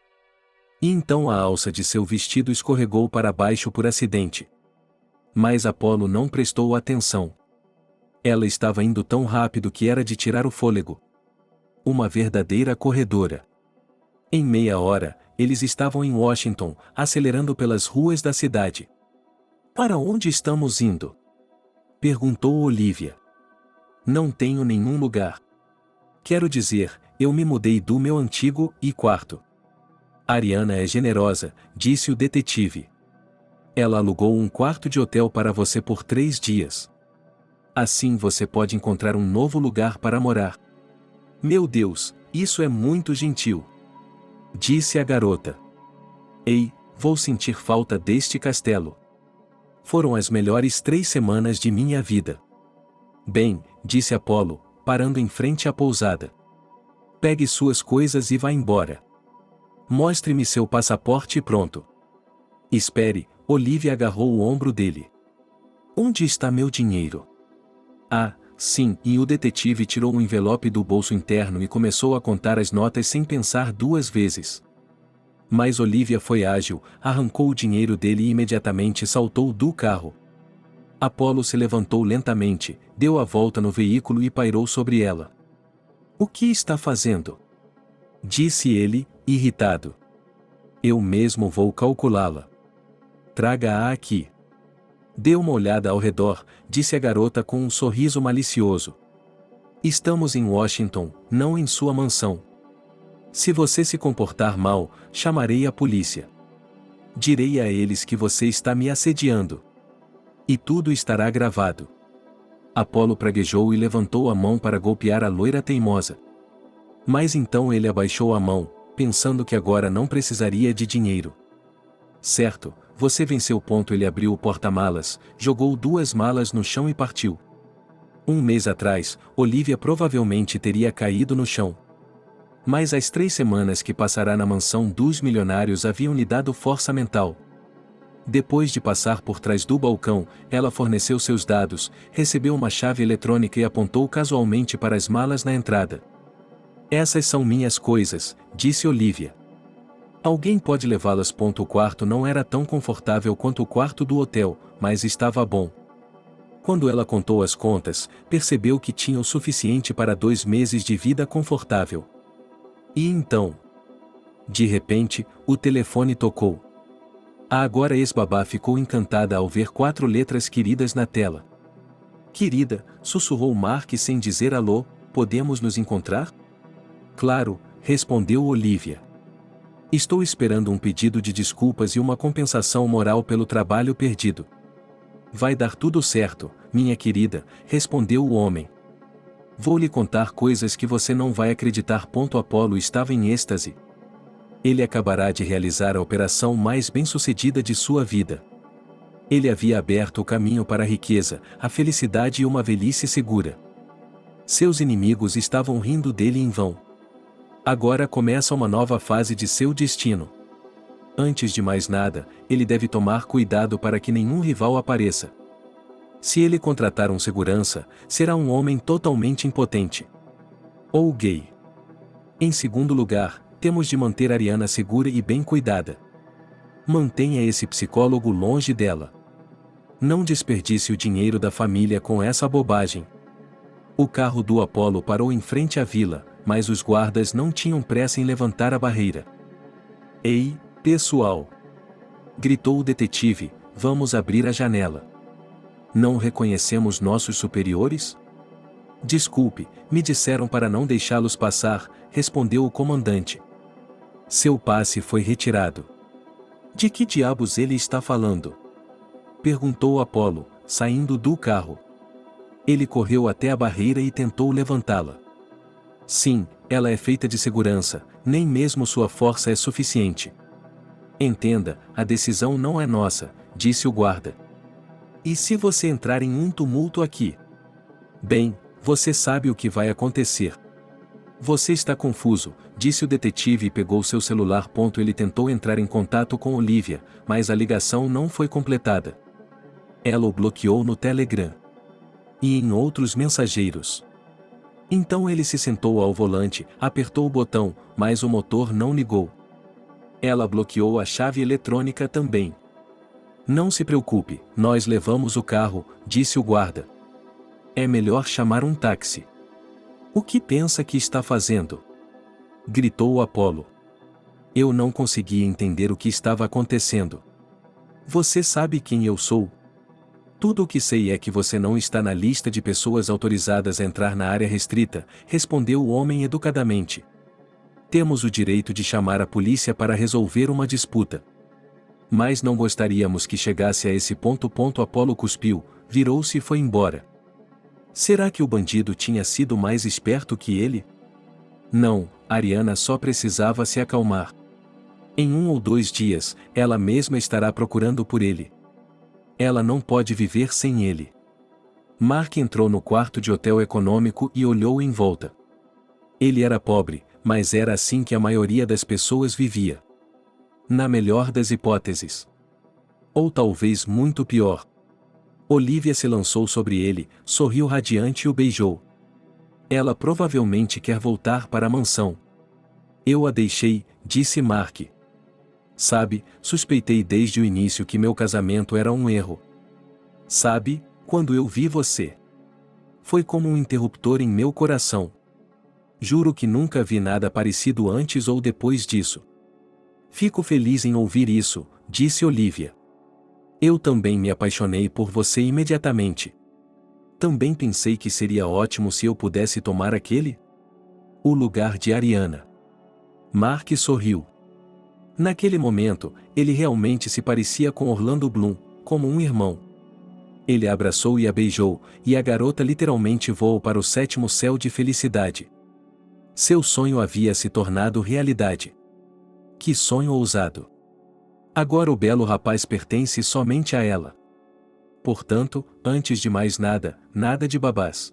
[SPEAKER 1] E então a alça de seu vestido escorregou para baixo por acidente. Mas Apolo não prestou atenção. Ela estava indo tão rápido que era de tirar o fôlego. Uma verdadeira corredora. Em meia hora, eles estavam em Washington, acelerando pelas ruas da cidade. Para onde estamos indo? Perguntou Olivia. Não tenho nenhum lugar. Quero dizer, eu me mudei do meu antigo quarto. Ariana é generosa, disse o detetive. Ela alugou um quarto de hotel para você por 3 dias. Assim você pode encontrar um novo lugar para morar. Meu Deus, isso é muito gentil. Disse a garota. Ei, vou sentir falta deste castelo. Foram as melhores 3 semanas de minha vida. Bem, disse Apolo, parando em frente à pousada. Pegue suas coisas e vá embora. Mostre-me seu passaporte e pronto. Espere, Olivia agarrou o ombro dele. Onde está meu dinheiro? Ah, sim, e o detetive tirou um envelope do bolso interno e começou a contar as notas sem pensar 2 vezes. Mas Olivia foi ágil, arrancou o dinheiro dele e imediatamente saltou do carro. Apolo se levantou lentamente, deu a volta no veículo e pairou sobre ela. O que está fazendo? Disse ele, irritado. Eu mesmo vou calculá-la. Traga-a aqui. Dê uma olhada ao redor, disse a garota com um sorriso malicioso. Estamos em Washington, não em sua mansão. Se você se comportar mal, chamarei a polícia. Direi a eles que você está me assediando. E tudo estará gravado. Apolo praguejou e levantou a mão para golpear a loira teimosa. Mas então ele abaixou a mão, pensando que agora não precisaria de dinheiro. Certo, você venceu. Ele abriu o porta-malas, jogou 2 malas no chão e partiu. 1 mês atrás, Olivia provavelmente teria caído no chão. Mas as 3 semanas que passará na mansão dos milionários haviam lhe dado força mental. Depois de passar por trás do balcão, ela forneceu seus dados, recebeu uma chave eletrônica e apontou casualmente para as malas na entrada. Essas são minhas coisas, disse Olivia. Alguém pode levá-las. O quarto não era tão confortável quanto o quarto do hotel, mas estava bom. Quando ela contou as contas, percebeu que tinha o suficiente para 2 meses de vida confortável. E então? De repente, o telefone tocou. A agora ex-babá ficou encantada ao ver 4 letras queridas na tela. Querida, sussurrou Mark sem dizer alô, podemos nos encontrar? Claro, respondeu Olivia. Estou esperando um pedido de desculpas e uma compensação moral pelo trabalho perdido. Vai dar tudo certo, minha querida, respondeu o homem. Vou lhe contar coisas que você não vai acreditar. Apolo estava em êxtase. Ele acabará de realizar a operação mais bem-sucedida de sua vida. Ele havia aberto o caminho para a riqueza, a felicidade e uma velhice segura. Seus inimigos estavam rindo dele em vão. Agora começa uma nova fase de seu destino. Antes de mais nada, ele deve tomar cuidado para que nenhum rival apareça. Se ele contratar um segurança, será um homem totalmente impotente. Ou gay. Em segundo lugar, temos de manter Ariana segura e bem cuidada. Mantenha esse psicólogo longe dela. Não desperdice o dinheiro da família com essa bobagem. O carro do Apolo parou em frente à vila, mas os guardas não tinham pressa em levantar a barreira. Ei, pessoal! Gritou o detetive, vamos abrir a janela. Não reconhecemos nossos superiores? Desculpe, me disseram para não deixá-los passar, respondeu o comandante. Seu passe foi retirado. De que diabos ele está falando? Perguntou Apolo, saindo do carro. Ele correu até a barreira e tentou levantá-la. Sim, ela é feita de segurança, nem mesmo sua força é suficiente. Entenda, a decisão não é nossa, disse o guarda. E se você entrar em um tumulto aqui? Bem, você sabe o que vai acontecer. Você está confuso, disse o detetive e pegou seu celular. Ele tentou entrar em contato com Olivia, mas a ligação não foi completada. Ela o bloqueou no Telegram e em outros mensageiros. Então ele se sentou ao volante, apertou o botão, mas o motor não ligou. Ela bloqueou a chave eletrônica também. Não se preocupe, nós levamos o carro, disse o guarda. É melhor chamar um táxi. O que pensa que está fazendo? Gritou Apollo. Eu não conseguia entender o que estava acontecendo. Você sabe quem eu sou? Tudo o que sei é que você não está na lista de pessoas autorizadas a entrar na área restrita, respondeu o homem educadamente. Temos o direito de chamar a polícia para resolver uma disputa. Mas não gostaríamos que chegasse a esse ponto. Apollo cuspiu, virou-se e foi embora. Será que o bandido tinha sido mais esperto que ele? Não, Ariana só precisava se acalmar. Em 1 ou 2 dias, ela mesma estará procurando por ele. Ela não pode viver sem ele. Mark entrou no quarto de hotel econômico e olhou em volta. Ele era pobre, mas era assim que a maioria das pessoas vivia. Na melhor das hipóteses. Ou talvez muito pior. Olivia se lançou sobre ele, sorriu radiante e o beijou. Ela provavelmente quer voltar para a mansão. Eu a deixei, disse Mark. Sabe, suspeitei desde o início que meu casamento era um erro. Sabe, quando eu vi você, foi como um interruptor em meu coração. Juro que nunca vi nada parecido antes ou depois disso. Fico feliz em ouvir isso, disse Olivia. Eu também me apaixonei por você imediatamente. Também pensei que seria ótimo se eu pudesse tomar o lugar de Ariana. Mark sorriu. Naquele momento, ele realmente se parecia com Orlando Bloom, como um irmão. Ele a abraçou e a beijou, e a garota literalmente voou para o 7º céu de felicidade. Seu sonho havia se tornado realidade. Que sonho ousado! Agora o belo rapaz pertence somente a ela. Portanto, antes de mais nada, nada de babás.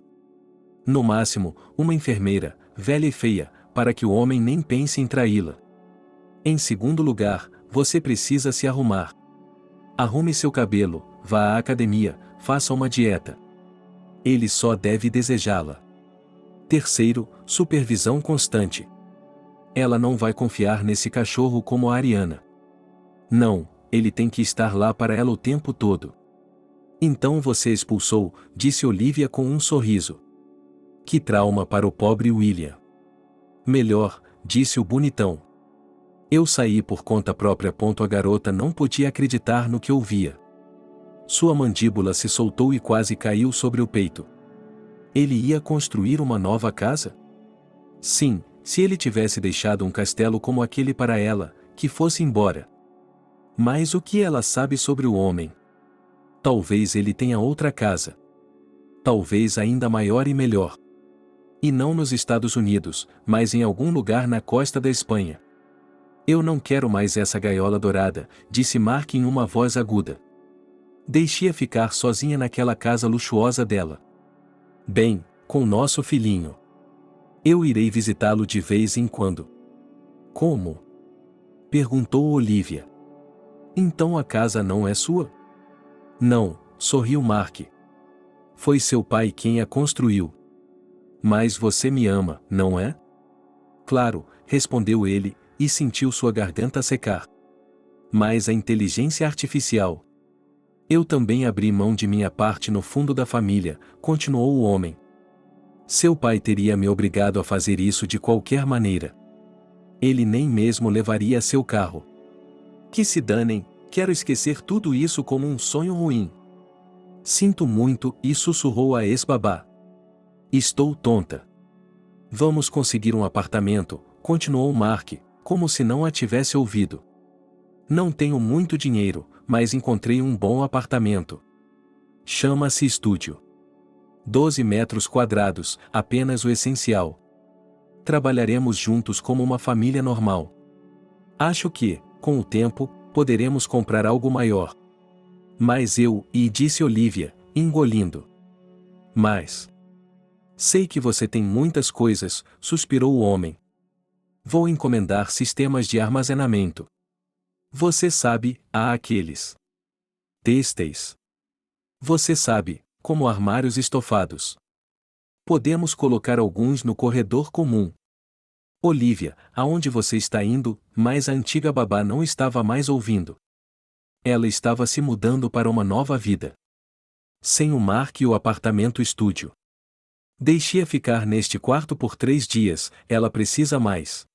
[SPEAKER 1] No máximo, uma enfermeira, velha e feia, para que o homem nem pense em traí-la. Em segundo lugar, você precisa se arrumar. Arrume seu cabelo, vá à academia, faça uma dieta. Ele só deve desejá-la. Terceiro, supervisão constante. Ela não vai confiar nesse cachorro como a Ariana. Não, ele tem que estar lá para ela o tempo todo. Então você expulsou, disse Olivia com um sorriso. Que trauma para o pobre William. Melhor, disse o bonitão. Eu saí por conta própria. A garota não podia acreditar no que ouvia. Sua mandíbula se soltou e quase caiu sobre o peito. Ele ia construir uma nova casa? Sim, se ele tivesse deixado um castelo como aquele para ela, que fosse embora. Mas o que ela sabe sobre o homem? Talvez ele tenha outra casa. Talvez ainda maior e melhor. E não nos Estados Unidos, mas em algum lugar na costa da Espanha. Eu não quero mais essa gaiola dourada, disse Mark em uma voz aguda. Deixe-a ficar sozinha naquela casa luxuosa dela. Bem, com nosso filhinho. Eu irei visitá-lo de vez em quando. Como? Perguntou Olivia. Então a casa não é sua? Não, sorriu Mark. Foi seu pai quem a construiu. Mas você me ama, não é? Claro, respondeu ele, e sentiu sua garganta secar. Mas a inteligência artificial. Eu também abri mão de minha parte no fundo da família, continuou o homem. Seu pai teria me obrigado a fazer isso de qualquer maneira. Ele nem mesmo levaria seu carro. Que se danem, quero esquecer tudo isso como um sonho ruim. Sinto muito, e sussurrou a ex-babá. Estou tonta. Vamos conseguir um apartamento, continuou Mark, como se não a tivesse ouvido. Não tenho muito dinheiro, mas encontrei um bom apartamento. Chama-se estúdio. 12 metros quadrados, apenas o essencial. Trabalharemos juntos como uma família normal. Acho que, com o tempo, poderemos comprar algo maior. Mas disse Olivia, engolindo. Mas sei que você tem muitas coisas, suspirou o homem. Vou encomendar sistemas de armazenamento. Você sabe, há aqueles têxteis. Você sabe, como armários estofados. Podemos colocar alguns no corredor comum. Olivia, aonde você está indo? Mas a antiga babá não estava mais ouvindo. Ela estava se mudando para uma nova vida. Sem o Mark e o apartamento estúdio. Deixe-a ficar neste quarto por 3 dias, ela precisa mais.